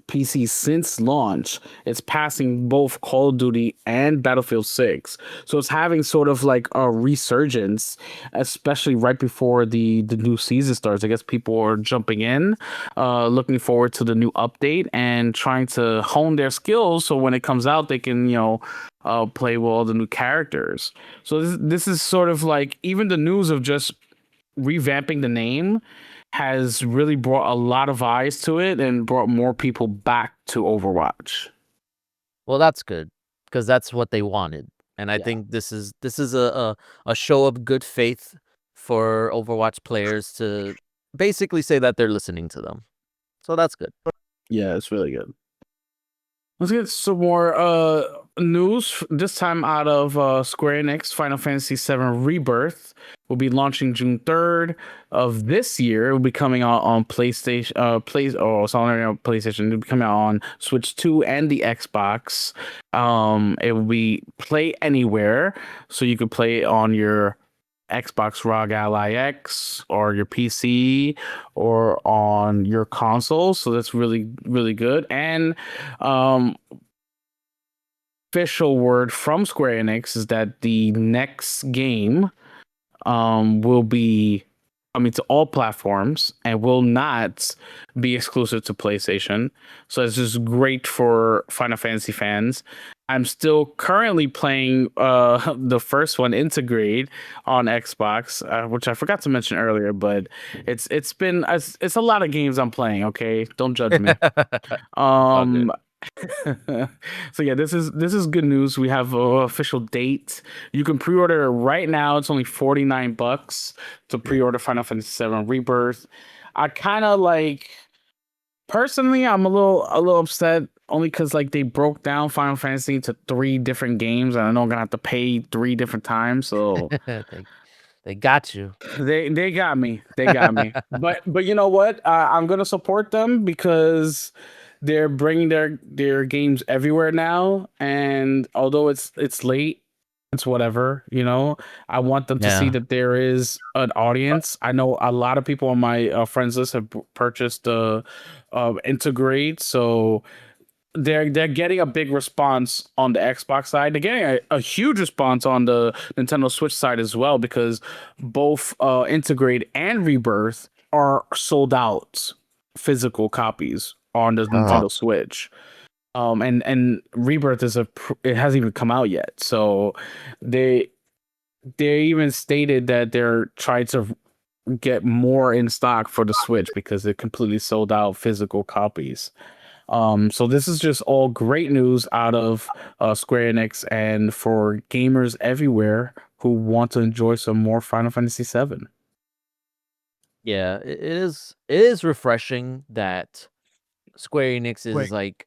PC since launch. It's passing both Call of Duty and Battlefield 6. So it's having sort of like a resurgence, especially right before the new season starts. I guess people are jumping in, looking forward to the new update and trying to hone their skills so when it comes out, they can, play with all the new characters. So this is sort of like even the news of just revamping the name has really brought a lot of eyes to it and brought more people back to Overwatch. Well, that's good because that's what they wanted, and I Yeah. think this is a show of good faith for Overwatch players to basically say that they're listening to them. So that's good. Yeah, it's really good. Let's get some more news. This time out of Square Enix. Final Fantasy VII Rebirth will be launching June 3rd of this year. It will be coming out on PlayStation. It's already on PlayStation. It will be coming out on Switch 2 and the Xbox. It will be play anywhere, so you could play it on your Xbox ROG Ally X or your PC or on your console. So that's really, really good. And official word from Square Enix is that the next game will be coming to all platforms and will not be exclusive to PlayStation. So it's just great for Final Fantasy fans. I'm still currently playing the first one, Integrate, on Xbox, which I forgot to mention earlier, but it's a lot of games I'm playing. Okay, don't judge me. Okay. So yeah, this is good news. We have an official date. You can pre-order it right now. It's only $49 to pre-order Final Fantasy VII Rebirth. I kind of like personally, I'm a little upset only because like they broke down Final Fantasy into 3 different games, and I know I'm gonna have to pay 3 different times. So They got you. they got me. They got me. But you know what? I'm gonna support them because they're bringing their games everywhere now. And although it's late, it's whatever. I want them to see Yeah. that there is an audience. I know a lot of people on my friends list have purchased the Integrate, so they're getting a big response on the Xbox side. They're getting a huge response on the Nintendo Switch side as well because both Integrate and Rebirth are sold out physical copies on the Nintendo Switch. And Rebirth it hasn't even come out yet. So they even stated that they're trying to get more in stock for the Switch because they're completely sold out physical copies. So this is just all great news out of Square Enix and for gamers everywhere who want to enjoy some more Final Fantasy VII. Yeah, it is refreshing that Square Enix is like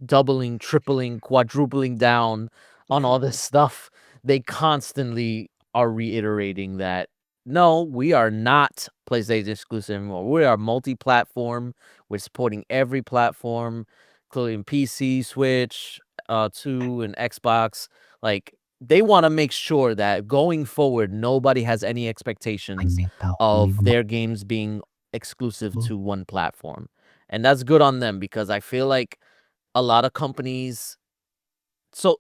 doubling, tripling, quadrupling down on all this stuff. They constantly are reiterating that no, we are not PlayStation exclusive anymore. We are multi-platform. We're supporting every platform, including PC, Switch, 2, and Xbox. Like they want to make sure that going forward, nobody has any expectations of their games being exclusive to one platform. And that's good on them because I feel like a lot of companies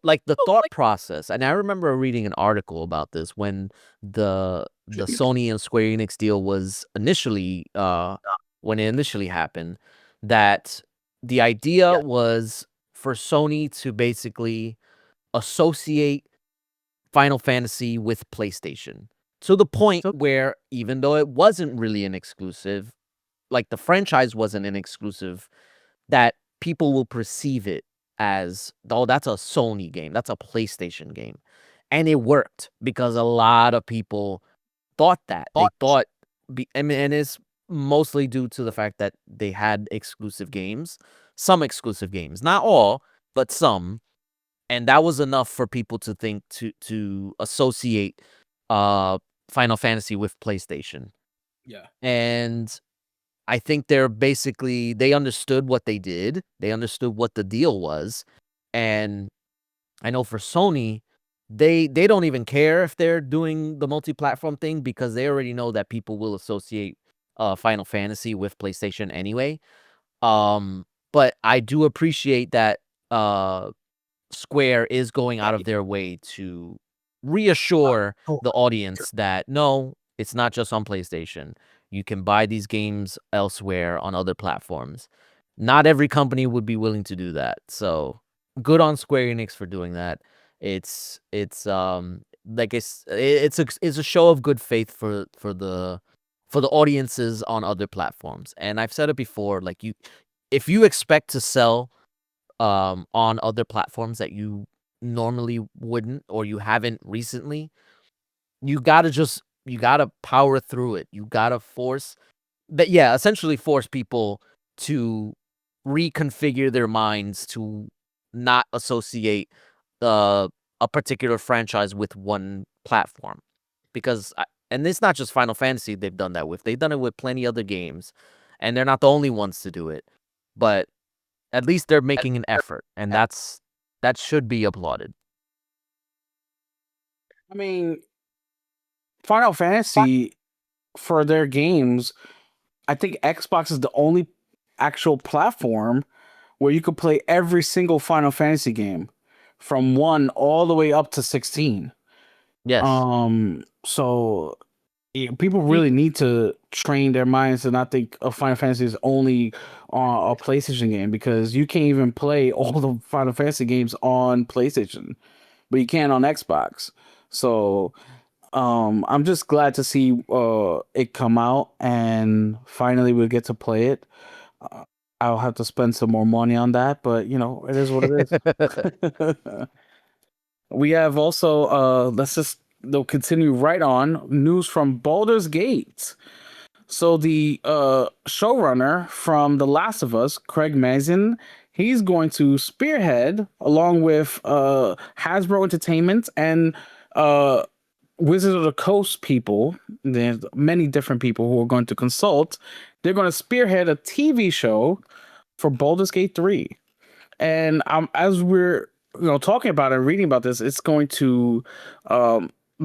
like the thought process, and I remember reading an article about this when the Sony and Square Enix deal was initially when it initially happened, that the idea was for Sony to basically associate Final Fantasy with PlayStation to the point where even though it wasn't really an exclusive, like the franchise wasn't an exclusive, that people will perceive it as, oh, that's a Sony game, that's a PlayStation game. And it worked because a lot of people thought that. They thought, and it's mostly due to the fact that they had exclusive games, some exclusive games, not all, but some. And that was enough for people to think to associate Final Fantasy with PlayStation. Yeah. And I think they understood what they did. They understood what the deal was. And I know for Sony, they don't even care if they're doing the multi-platform thing because they already know that people will associate Final Fantasy with PlayStation anyway. But I do appreciate that Square is going out of their way to reassure the audience that no, it's not just on PlayStation. You can buy these games elsewhere on other platforms. Not every company would be willing to do that. So good on Square Enix for doing that. It's like it's a show of good faith for the audiences on other platforms. And I've said it before, like if you expect to sell on other platforms that you normally wouldn't or you haven't recently, you gotta power through it. You gotta essentially force people to reconfigure their minds to not associate a particular franchise with one platform. Because and it's not just Final Fantasy they've done that with. They've done it with plenty other games, and they're not the only ones to do it. But at least they're making an effort, and that should be applauded. I mean, Final Fantasy for their games, I think Xbox is the only actual platform where you could play every single Final Fantasy game from 1 all the way up to 16. Yes. So people really need to train their minds to not think of Final Fantasy as only a PlayStation game, because you can't even play all the Final Fantasy games on PlayStation, but you can on Xbox. So I'm just glad to see it come out and finally we'll get to play it. I'll have to spend some more money on that, but it is what it is. We have also they'll continue right on news from Baldur's Gate. So the showrunner from The Last of Us, Craig Mazin, he's going to spearhead along with Hasbro Entertainment and Wizards of the Coast people. There's many different people who are going to consult. They're going to spearhead a TV show for Baldur's Gate 3. And as we're talking about it and reading about this, it's going to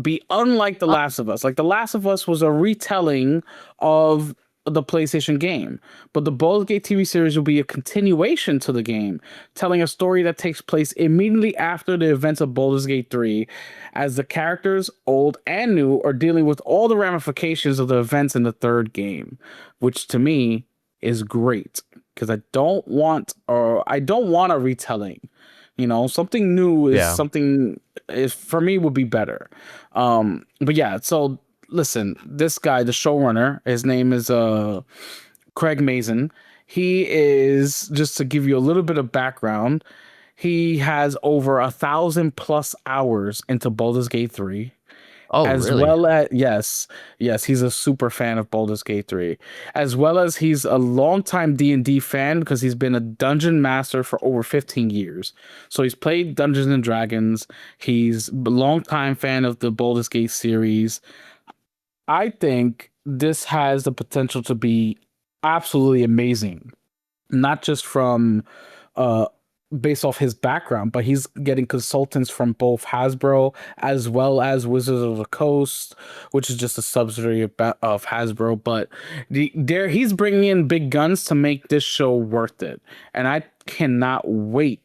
be unlike The Last of Us. Like The Last of Us was a retelling of the PlayStation game, but the Baldur's Gate TV series will be a continuation to the game, telling a story that takes place immediately after the events of Baldur's Gate 3, as the characters, old and new, are dealing with all the ramifications of the events in the third game, which to me is great because I don't want a retelling. Something new is something is for me would be better. But yeah, so listen, this guy, the showrunner, his name is Craig Mazin. He is, just to give you a little bit of background, he has over 1,000+ hours into Baldur's Gate 3. Oh, as really? well as yes, he's a super fan of Baldur's Gate 3, as well as he's a longtime D&D fan because he's been a dungeon master for over 15 years. So he's played Dungeons and Dragons. He's a longtime fan of the Baldur's Gate series. I think this has the potential to be absolutely amazing, not just from uh based off his background, but he's getting consultants from both Hasbro as well as Wizards of the Coast, which is just a subsidiary of Hasbro. But there, he's bringing in big guns to make this show worth it, and I cannot wait.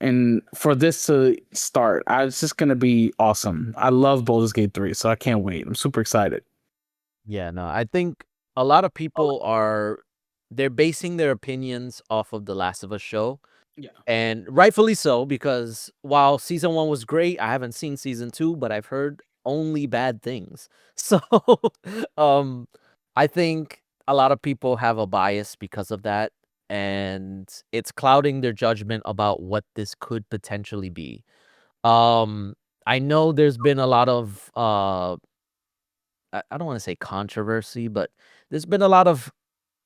And for this to start, it's just gonna be awesome. I love Baldur's Gate 3, so I can't wait. I'm super excited. Yeah, no, I think a lot of people they're basing their opinions off of the Last of Us show, Yeah. and rightfully so, because while season 1 was great, I haven't seen season 2, but I've heard only bad things. So, um, I think a lot of people have a bias because of that, and it's clouding their judgment about what this could potentially be. Um, I know there's been a lot of I don't want to say controversy, but there's been a lot of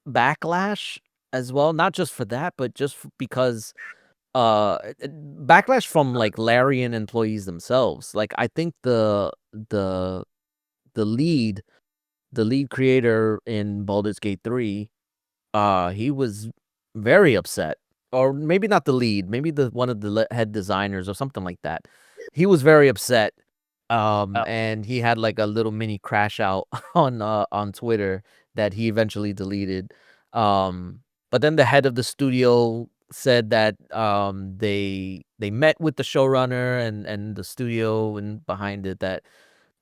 backlash as well, not just for that, but just because backlash from like Larian employees themselves. Like I think the lead the lead creator in Baldur's Gate 3, he was very upset. Or maybe not the lead, maybe the one of the head designers or something like that. He was very upset. And he had like a little mini crash out on Twitter that he eventually deleted. Um, but then the head of the studio said that they met with the showrunner and the studio and behind it, that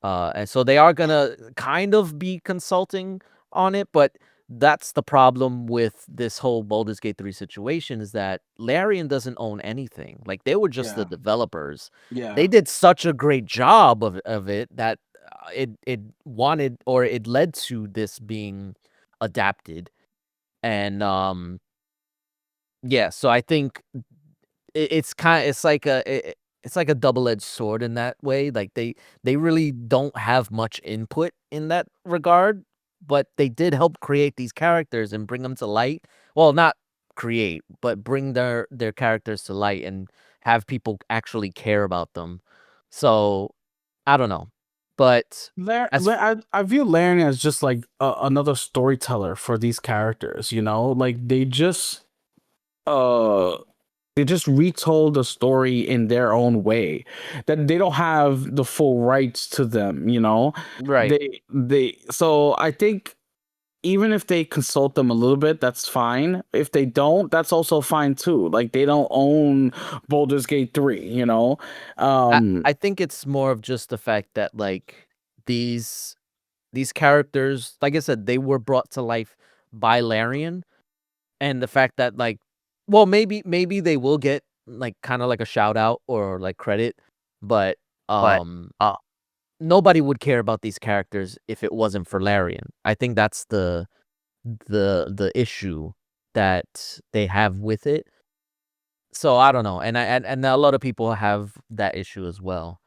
and so they are gonna kind of be consulting on it, but that's the problem with this whole Baldur's Gate 3 situation, is that Larian doesn't own anything. Like, they were just the Yeah. developers. Yeah. They did such a great job of it that it wanted, or it led to this being adapted. And yeah, so I think it's like a double-edged sword in that way. Like they really don't have much input in that regard, but they did help create these characters and bring them to light. Well, not create, but bring their characters to light and have people actually care about them. So, I don't know. But as I view Laren as just like another storyteller for these characters, you know? Like uh they just retold the story in their own way. That they don't have the full rights to them, you know? right. They so I think even if they consult them a little bit, that's fine. If they don't, that's also fine too. Like they don't own Baldur's Gate 3, you know? I think it's more of just the fact that like these these characters, like I said, they were brought to life by Larian, and the fact that like, well, maybe they will get like kind of like a shout out or like credit, but um nobody would care about these characters if it wasn't for Larian. I think that's the issue that they have with it. So I don't know, and and a lot of people have that issue as well.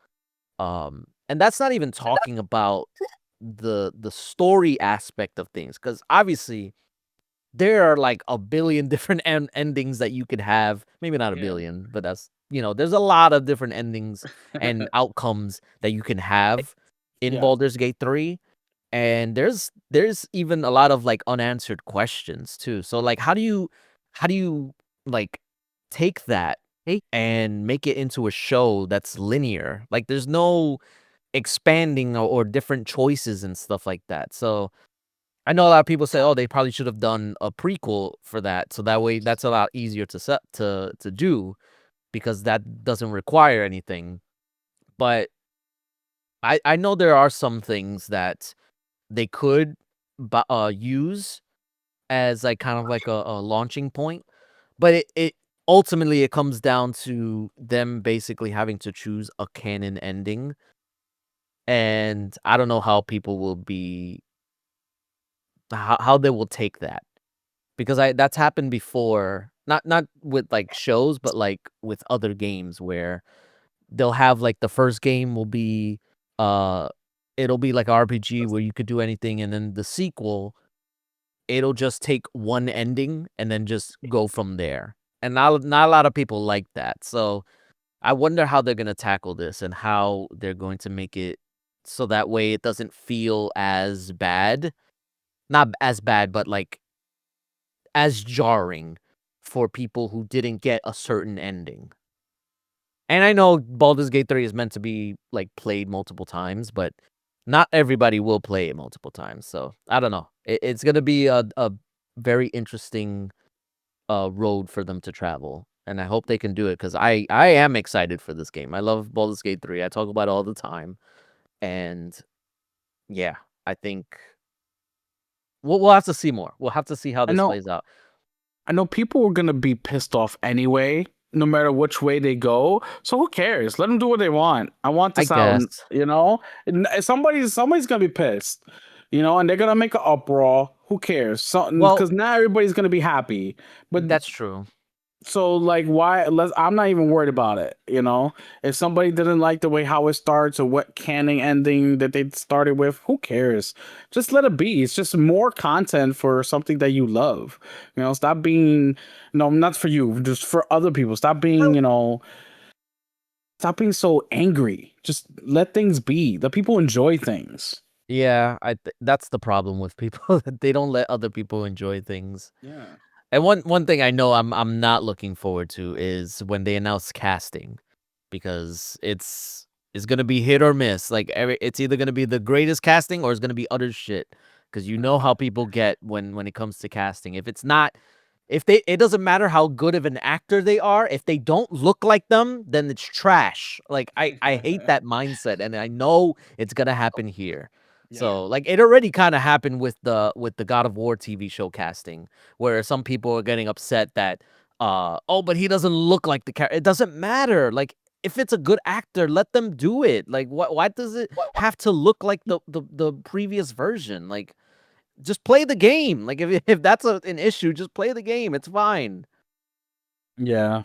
And that's not even talking about the story aspect of things, because obviously there are like a billion different endings that you could have. Maybe not a Yeah. billion, but that's, there's a lot of different endings and outcomes that you can have in Yeah. Baldur's Gate 3. And there's even a lot of like unanswered questions too. So like how do you like take that and make it into a show that's linear? Like there's no expanding or different choices and stuff like that. So I know a lot of people say, "Oh, they probably should have done a prequel for that, so that way that's a lot easier to set to do because that doesn't require anything." But I know there are some things that they could use as like kind of like a launching point, but it ultimately it comes down to them basically having to choose a canon ending, and I don't know how people will be how they will take that. Because I that's happened before, not with, like, shows, but, like, with other games where they'll have, like, the first game will be, uh, it'll be like RPG where you could do anything, and then the sequel, it'll just take one ending and then just go from there. And not a lot of people like that. So I wonder how they're gonna tackle this and how they're going to make it so that way it doesn't feel as bad. Not as bad, but like as jarring for people who didn't get a certain ending. And I know Baldur's Gate 3 is meant to be like played multiple times, but not everybody will play it multiple times. So I don't know. It's gonna be a very interesting road for them to travel. And I hope they can do it because I am excited for this game. I love Baldur's Gate 3. I talk about it all the time. And yeah, I think we'll have to see more. We'll have to see how I this know plays out. I know people are gonna be pissed off anyway, no matter which way they go. So who cares? Let them do what they want. I want I this out, guess. somebody's gonna be pissed, and they're gonna make an uproar. Who cares? Well, Because now everybody's gonna be happy. But that's true. so like, why? I'm not even worried about it. If somebody didn't like the way how it starts or what canon ending that they started with, who cares? Just let it be. It's just more content for something that you love. Stop being no, not for you, just for other people. Stop being so angry. Just let things be. Let people enjoy things. Yeah, that's the problem with people that they don't let other people enjoy things. Yeah. And one thing I know I'm not looking forward to is when they announce casting, because it's gonna be hit or miss. Like it's either gonna be the greatest casting or it's gonna be utter shit. Because you know how people get when it comes to casting. If it's not, it doesn't matter how good of an actor they are. If they don't look like them, then it's trash. Like I hate that mindset, and I know it's gonna happen here. So like it already kind of happened with the God of War TV show casting, where some people are getting upset that oh, but he doesn't look like the character. It doesn't matter. Like if it's a good actor, let them do it. Like why does it have to look like the previous version? Like just play the game. Like if that's an issue, just play the game. It's fine. Yeah.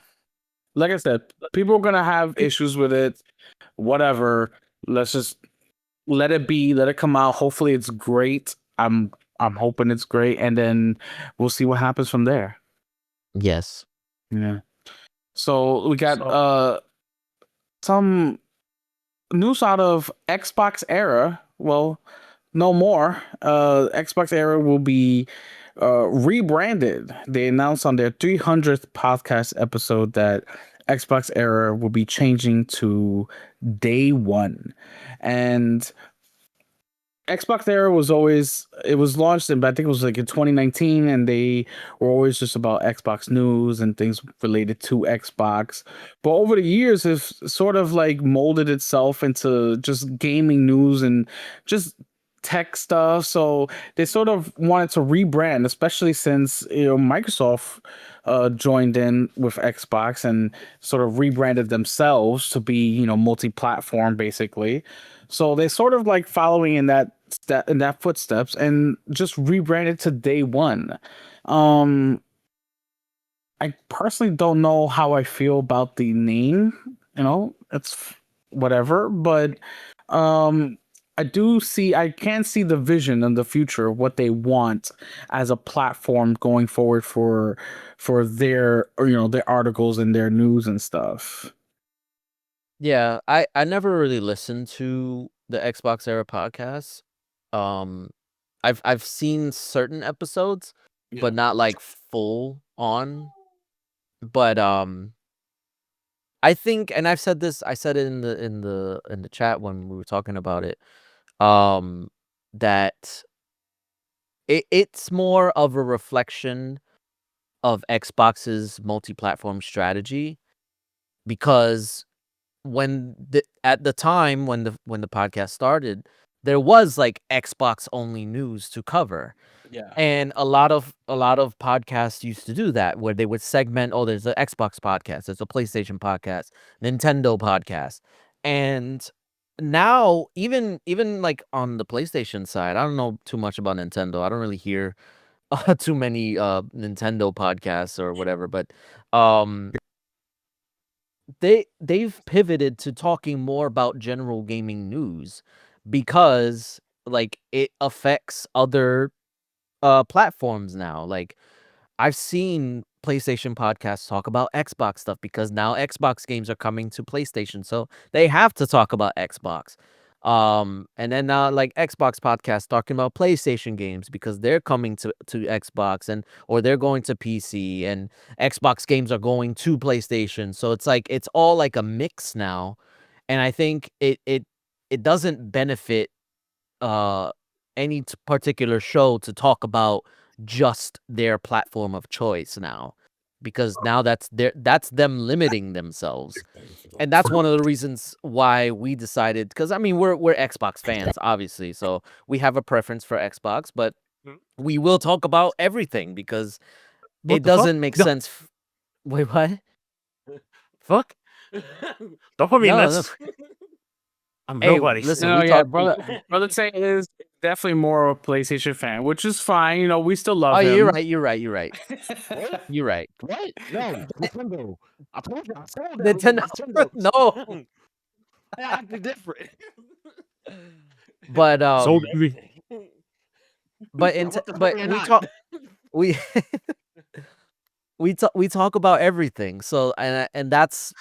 Like I said, people are gonna have issues with it. Whatever. Let's just let it be. Let it come out. Hopefully, it's great. I'm hoping it's great, and then we'll see what happens from there. Yes. Yeah. So we got some news out of Xbox Era. Well, no more. Xbox Era will be rebranded. They announced on their 300th podcast episode that Xbox Era will be changing to Day One, and Xbox Era it was launched in, I think it was like in 2019, and they were always just about Xbox news and things related to Xbox. But over the years, it's sort of like molded itself into just gaming news and just tech stuff. So they sort of wanted to rebrand, especially since Microsoft joined in with Xbox and sort of rebranded themselves to be multi-platform basically. So they sort of like following in that footsteps and just rebranded to Day One. Um, I personally don't know how I feel about the name. It's whatever, but I can see the vision and the future of what they want as a platform going forward for their their articles and their news and stuff. Yeah, I never really listened to the Xbox Era podcast. Um, I've seen certain episodes, but not like full on. But I think, and I've said this, I said it in the chat when we were talking about it, that it's more of a reflection of Xbox's multi-platform strategy, because at the time when the podcast started, there was like Xbox only news to cover. Yeah. And a lot of podcasts used to do that, where they would segment, oh, there's an Xbox podcast, there's a PlayStation podcast, Nintendo podcast. And now even like on the PlayStation side, I don't know too much about Nintendo. I don't really hear too many Nintendo podcasts or whatever, but um they've pivoted to talking more about general gaming news, because like it affects other platforms now. Like I've seen PlayStation podcasts talk about Xbox stuff because now Xbox games are coming to PlayStation, so they have to talk about Xbox. And then now like Xbox podcasts talking about PlayStation games because they're coming to Xbox and or they're going to PC, and Xbox games are going to PlayStation. So it's like it's all like a mix now, and I think it doesn't benefit uh any particular show to talk about just their platform of choice now, because now that's them limiting themselves. And that's one of the reasons why we decided, because I mean we're Xbox fans obviously, so we have a preference for Xbox, but we will talk about everything because What it the fuck? doesn't make No, sense. Wait, what? fuck. Don't put me in No, this. I'm hey, nobody. listen, No, we yeah, talk. brother Zay is definitely more a PlayStation fan, which is fine. You know, we still love Oh, him. you're right. You're right. What? No, Nintendo. I told you. I told Nintendo. No. I acted different. But So baby. but What the fuck but are you we not? talk we we talk about everything. So and that's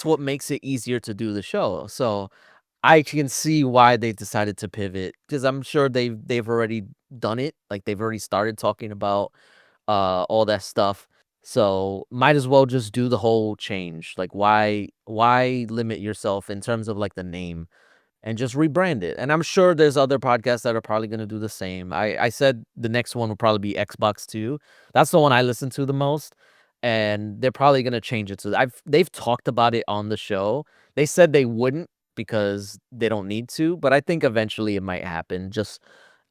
what makes it easier to do the show. So I can see why they decided to pivot, because I'm sure they've already done it. Like they've already started talking about all that stuff. So might as well just do the whole change. Like why limit yourself in terms of like the name, and just rebrand it. And I'm sure there's other podcasts that are probably going to do the same. I said the next one will probably be Xbox 2. That's the one I listen to the most. And they're probably going to change it to they've talked about it on the show. They said they wouldn't because they don't need to, but I think eventually it might happen, just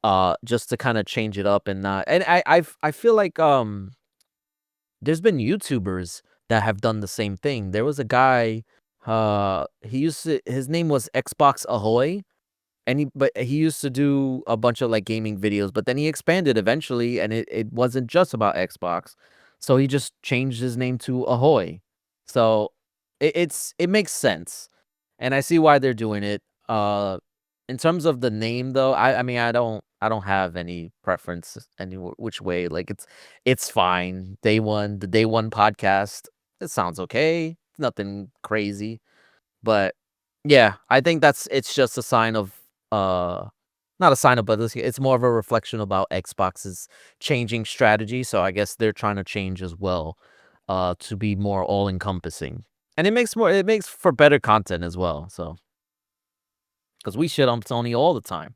to kind of change it up and not. And I feel like there's been YouTubers that have done the same thing. There was a guy, his name was Xbox Ahoy, and he used to do a bunch of like gaming videos, but then he expanded eventually, and it wasn't just about Xbox. So he just changed his name to Ahoy. So it makes sense. And I see why they're doing it. In terms of the name though, I mean I don't have any preference which way. Like it's fine. The day one podcast, it sounds okay. Nothing crazy. But yeah, I think it's just a sign of not a sign of, but it's more of a reflection about Xbox's changing strategy. So I guess they're trying to change as well, to be more all encompassing. And it makes for better content as well. So because we shit on Sony all the time.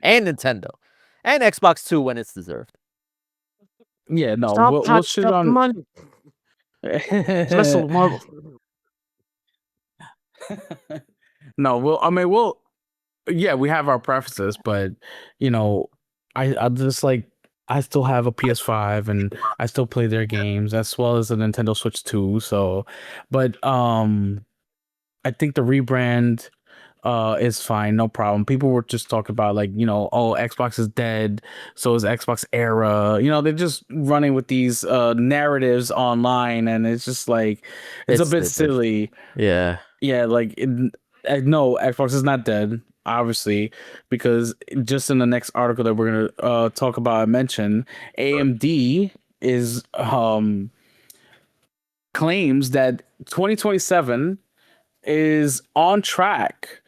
And Nintendo. And Xbox 2 when it's deserved. Yeah, no, Stop we'll shit the on. money. Listen, Marvel. No, we'll yeah, we have our preferences, but you know, I just like I still have a PS5 and I still play their games as well as a Nintendo Switch 2. So, but I think the rebrand is fine, no problem. People were just talking about like, you know, oh, Xbox is dead, so is Xbox era. You know, they're just running with these narratives online, and it's just like it's a bit stupid. silly. Yeah. Yeah, like no, Xbox is not dead, obviously, because just in the next article that we're gonna talk about, I mentioned AMD is claims that 2027 is on track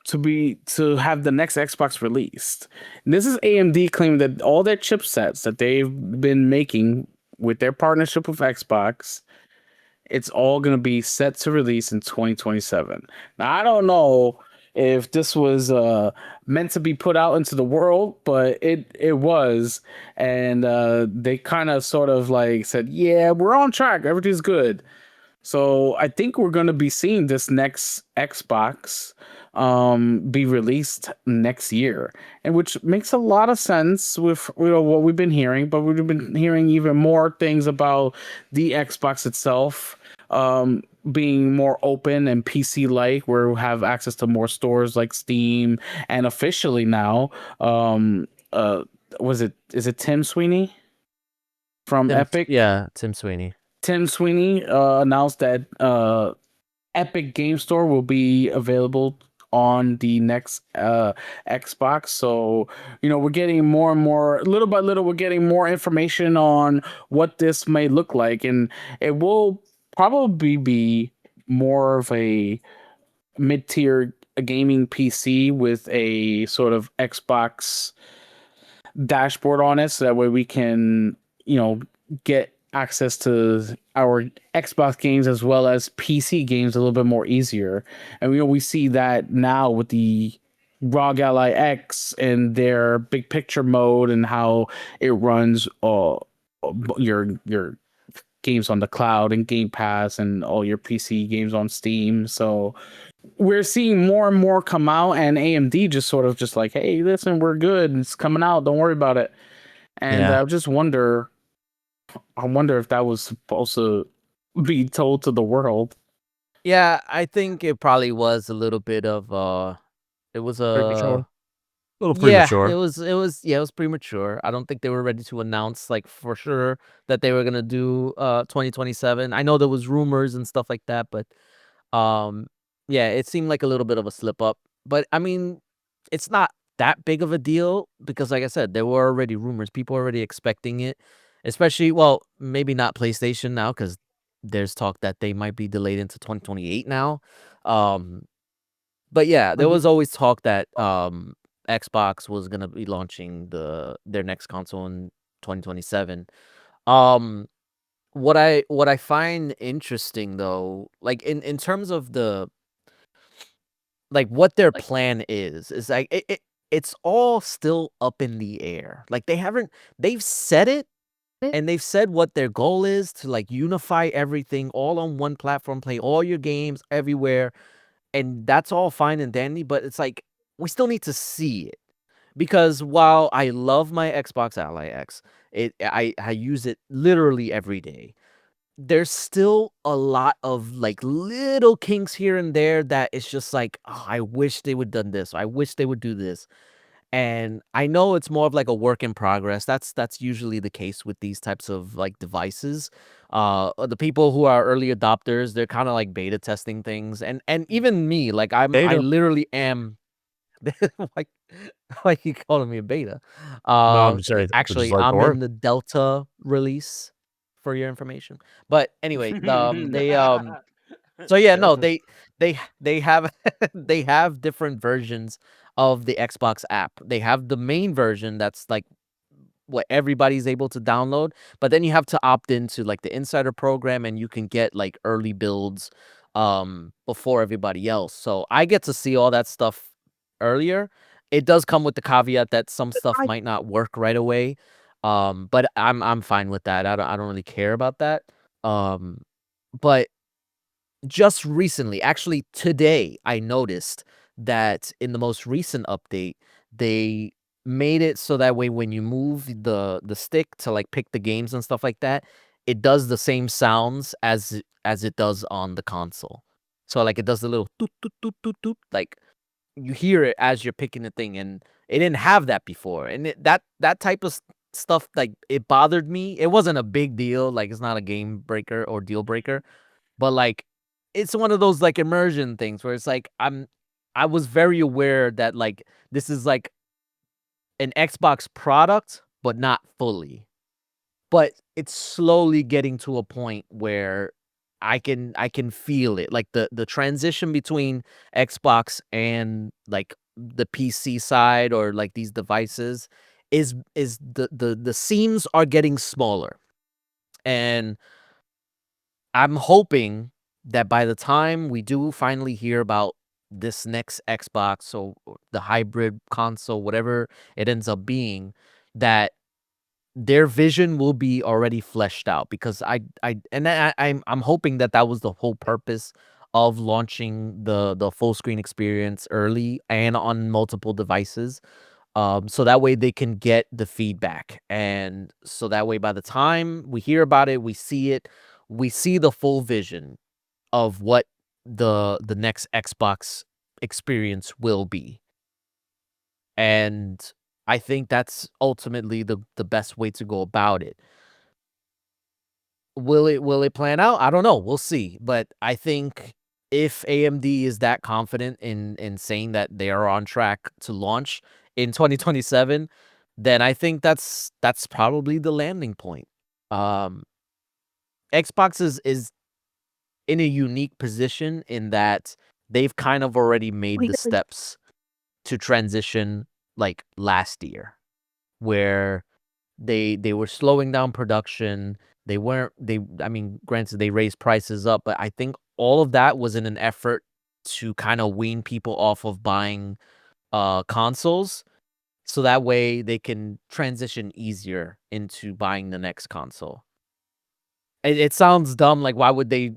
to have the next Xbox released. And this is AMD claiming that all their chipsets that they've been making with their partnership with Xbox, it's all going to be set to release in 2027. Now, I don't know if this was meant to be put out into the world, but it was, and they kind of sort of like said, "Yeah, we're on track. Everything's good." So I think we're going to be seeing this next Xbox be released next year, and which makes a lot of sense with what we've been hearing. But we've been hearing even more things about the Xbox itself being more open and PC like, where we have access to more stores like Steam, and officially now, was it is it Tim Sweeney from Epic? Tim Sweeney. Tim Sweeney announced that Epic Game Store will be available on the next Xbox. So, we're getting more and more, little by little, we're getting more information on what this may look like. And it will probably be more of a mid-tier gaming PC with a sort of Xbox dashboard on it, so that way we can, get access to our Xbox games as well as PC games a little bit more easier. And we see that now with the ROG Ally X and their big picture mode and how it runs your games on the cloud and Game Pass and all your PC games on Steam. So we're seeing more and more come out, and AMD just sort of just like, hey, listen, we're good. It's coming out. Don't worry about it. And Yeah. I wonder if that was supposed to be told to the world. Yeah, I think it probably was a little bit of it was Premature. a A little yeah, premature. it was premature. I don't think they were ready to announce like for sure that they were gonna do 2027. I know there was rumors and stuff like that, but um yeah, it seemed like a little bit of a slip up. But I mean, it's not that big of a deal because like I said, there were already rumors, people were already expecting it. Especially, well, maybe not PlayStation now because there's talk that they might be delayed into 2028 now. Um but yeah, there Mhm. was always talk that Xbox was gonna be launching their next console in 2027. Um, what I find interesting though, like in terms of the like what their plan is like it's all still up in the air. Like they've said it and they've said what their goal is to like unify everything all on one platform, play all your games everywhere, and that's all fine and dandy, but it's like we still need to see it. Because while I love my Xbox Ally X, I use it literally every day. There's still a lot of like little kinks here and there that it's just like, oh, I wish they would done this. I wish they would do this. And I know it's more of like a work in progress. That's usually the case with these types of like devices. The people who are early adopters, they're kind of like beta testing things. And even me, like I Beta. literally am like why you calling me a beta? No, I'm just saying. I just Actually, like the I'm word. in the Delta release for your information. But anyway, they so yeah, no, they have they have different versions of the Xbox app. They have the main version that's like what everybody's able to download, but then you have to opt into like the insider program and you can get like early builds before everybody else. So I get to see all that stuff earlier. It does come with the caveat that some stuff might not work right away. But I'm fine with that. I don't really care about that. Um but just recently, actually today, I noticed that in the most recent update, they made it so that way when you move the stick to like pick the games and stuff like that, it does the same sounds as it does on the console. So like it does the little toot toot toot toot toot, like you hear it as you're picking the thing, and it didn't have that before. And that type of stuff, like it bothered me. It wasn't a big deal, like it's not a game breaker or deal breaker, but, like, it's one of those, like, immersion things where it's like, I was very aware that, like, this is, like, an Xbox product, but not fully. But it's slowly getting to a point where I can feel it, like, the transition between Xbox and, like, the PC side or, like, these devices is the seams are getting smaller, and I'm hoping that by the time we do finally hear about this next Xbox or the hybrid console, whatever it ends up being, that their vision will be already fleshed out because I'm hoping that that was the whole purpose of launching the full screen experience early and on multiple devices, so that way they can get the feedback. And so that way, by the time we hear about it, we see the full vision of what the next Xbox experience will be. And I think that's ultimately the best way to go about it. Will it plan out? I don't know. We'll see. But I think if AMD is that confident in saying that they are on track to launch in 2027, then I think that's probably the landing point. Xbox is in a unique position in that they've kind of already made the steps to transition like last year, where they were slowing down production. They weren't they I mean, granted they raised prices up, but I think all of that was in an effort to kind of wean people off of buying consoles, so that way they can transition easier into buying the next console. It sounds dumb, like why would they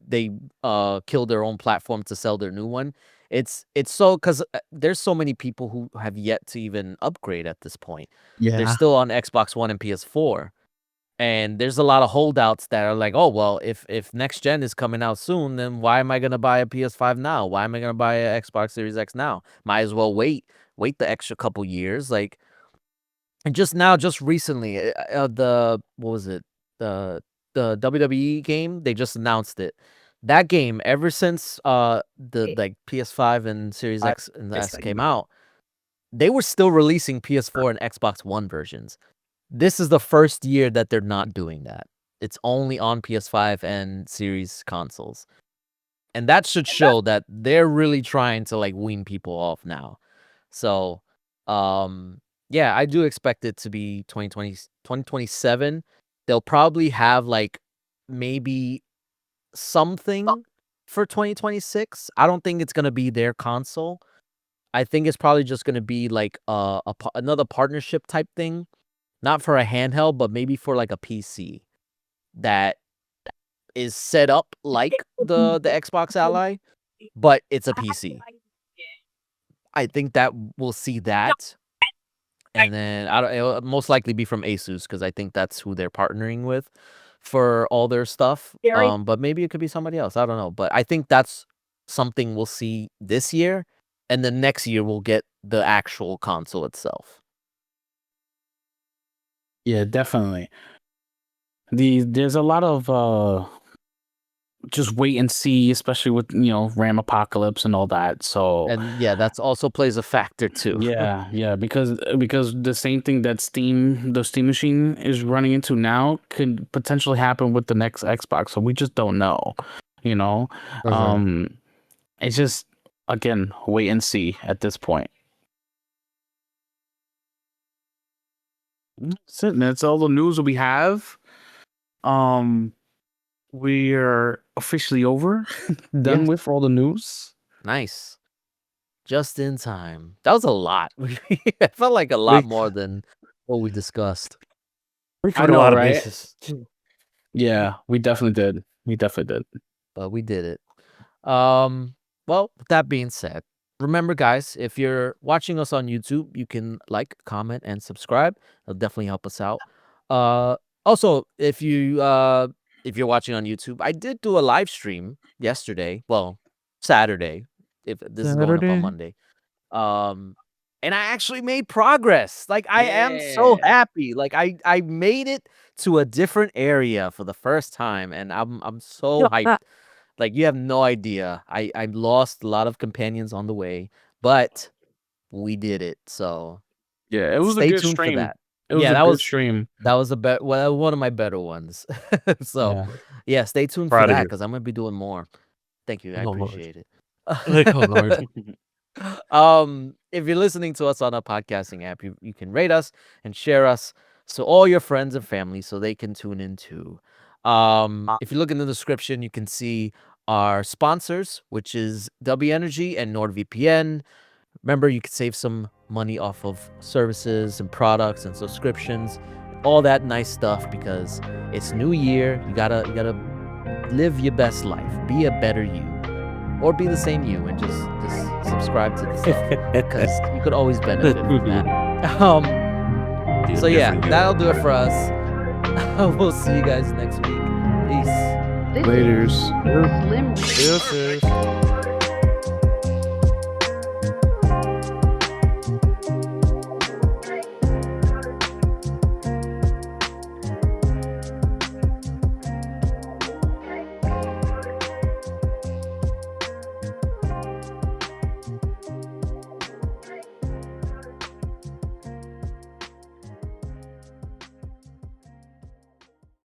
kill their own platform to sell their new one? It's so because there's so many people who have yet to even upgrade at this point. They're Yeah. still on Xbox One and PS4, and there's a lot of holdouts that are like, oh well, if next gen is coming out soon, then why am I gonna buy a PS5 now? Why am I gonna buy a Xbox Series X now? Might as well wait the extra couple years. Like, and just recently, the what was it? The WWE game, they just announced it. That game, ever since the like PS5 and Series X and S came out, they were still releasing PS4 and Xbox One versions. This is the first year that they're not doing that. It's only on PS5 and Series consoles. And that should show that they're really trying to like wean people off now. So, yeah, I do expect it to be 2027. They'll probably have like maybe something for 2026. I don't think it's going to be their console. I think it's probably just going to be like another partnership type thing, not for a handheld, but maybe for like a PC that is set up like the Xbox Ally, but it's a PC. I think that we'll see that. And then it'll most likely be from Asus because I think that's who they're partnering with for all their stuff. But maybe it could be somebody else. I don't know. But I think that's something we'll see this year, and then next year we'll get the actual console itself. Yeah, definitely. There's a lot of just wait and see, especially with RAM apocalypse and all that. So And yeah, that's also plays a factor too. yeah, because the same thing that the Steam machine is running into now could potentially happen with the next Xbox. So we just don't know, you know. It's just, again, wait and see at this point. That's it. That's all the news that we have. We're officially over, done Yes. with all the news. Nice. Just in time. That was a lot. It felt like a lot more than what we discussed. We I covered a know, lot of right? bases. Yeah, we definitely did. But we did it. Well, with that being said, remember, guys, if you're watching us on YouTube, you can like, comment, and subscribe. It'll definitely help us out. Also, if you're watching on YouTube, I did do a live stream yesterday. Well, Saturday, if this is going up on Monday. And I actually made progress. Like, I am so happy. Like, I made it to a different area for the first time, and I'm so hyped. Like, you have no idea. I lost a lot of companions on the way, but we did it. So Yeah, it was stay a good tuned stream. for that. It was Yeah, a that good was- stream. That was one of my better ones. So yeah, stay tuned Proud for of that you. because I'm gonna be doing more. Thank you. I Oh, Lord. appreciate it. Like, oh, Lord. If you're listening to us on a podcasting app, you can rate us and share us so all your friends and family so they can tune in too. If you look in the description, you can see our sponsors, which is W Energy and NordVPN. Remember, you can save some money off of services and products and subscriptions, all that nice stuff, because it's New Year. You gotta live your best life, be a better you, or be the same you, and just subscribe to the stuff because you could always benefit from that. So yeah, that'll do it for us. We'll see you guys next week. Peace. Laters. Slim Deuces.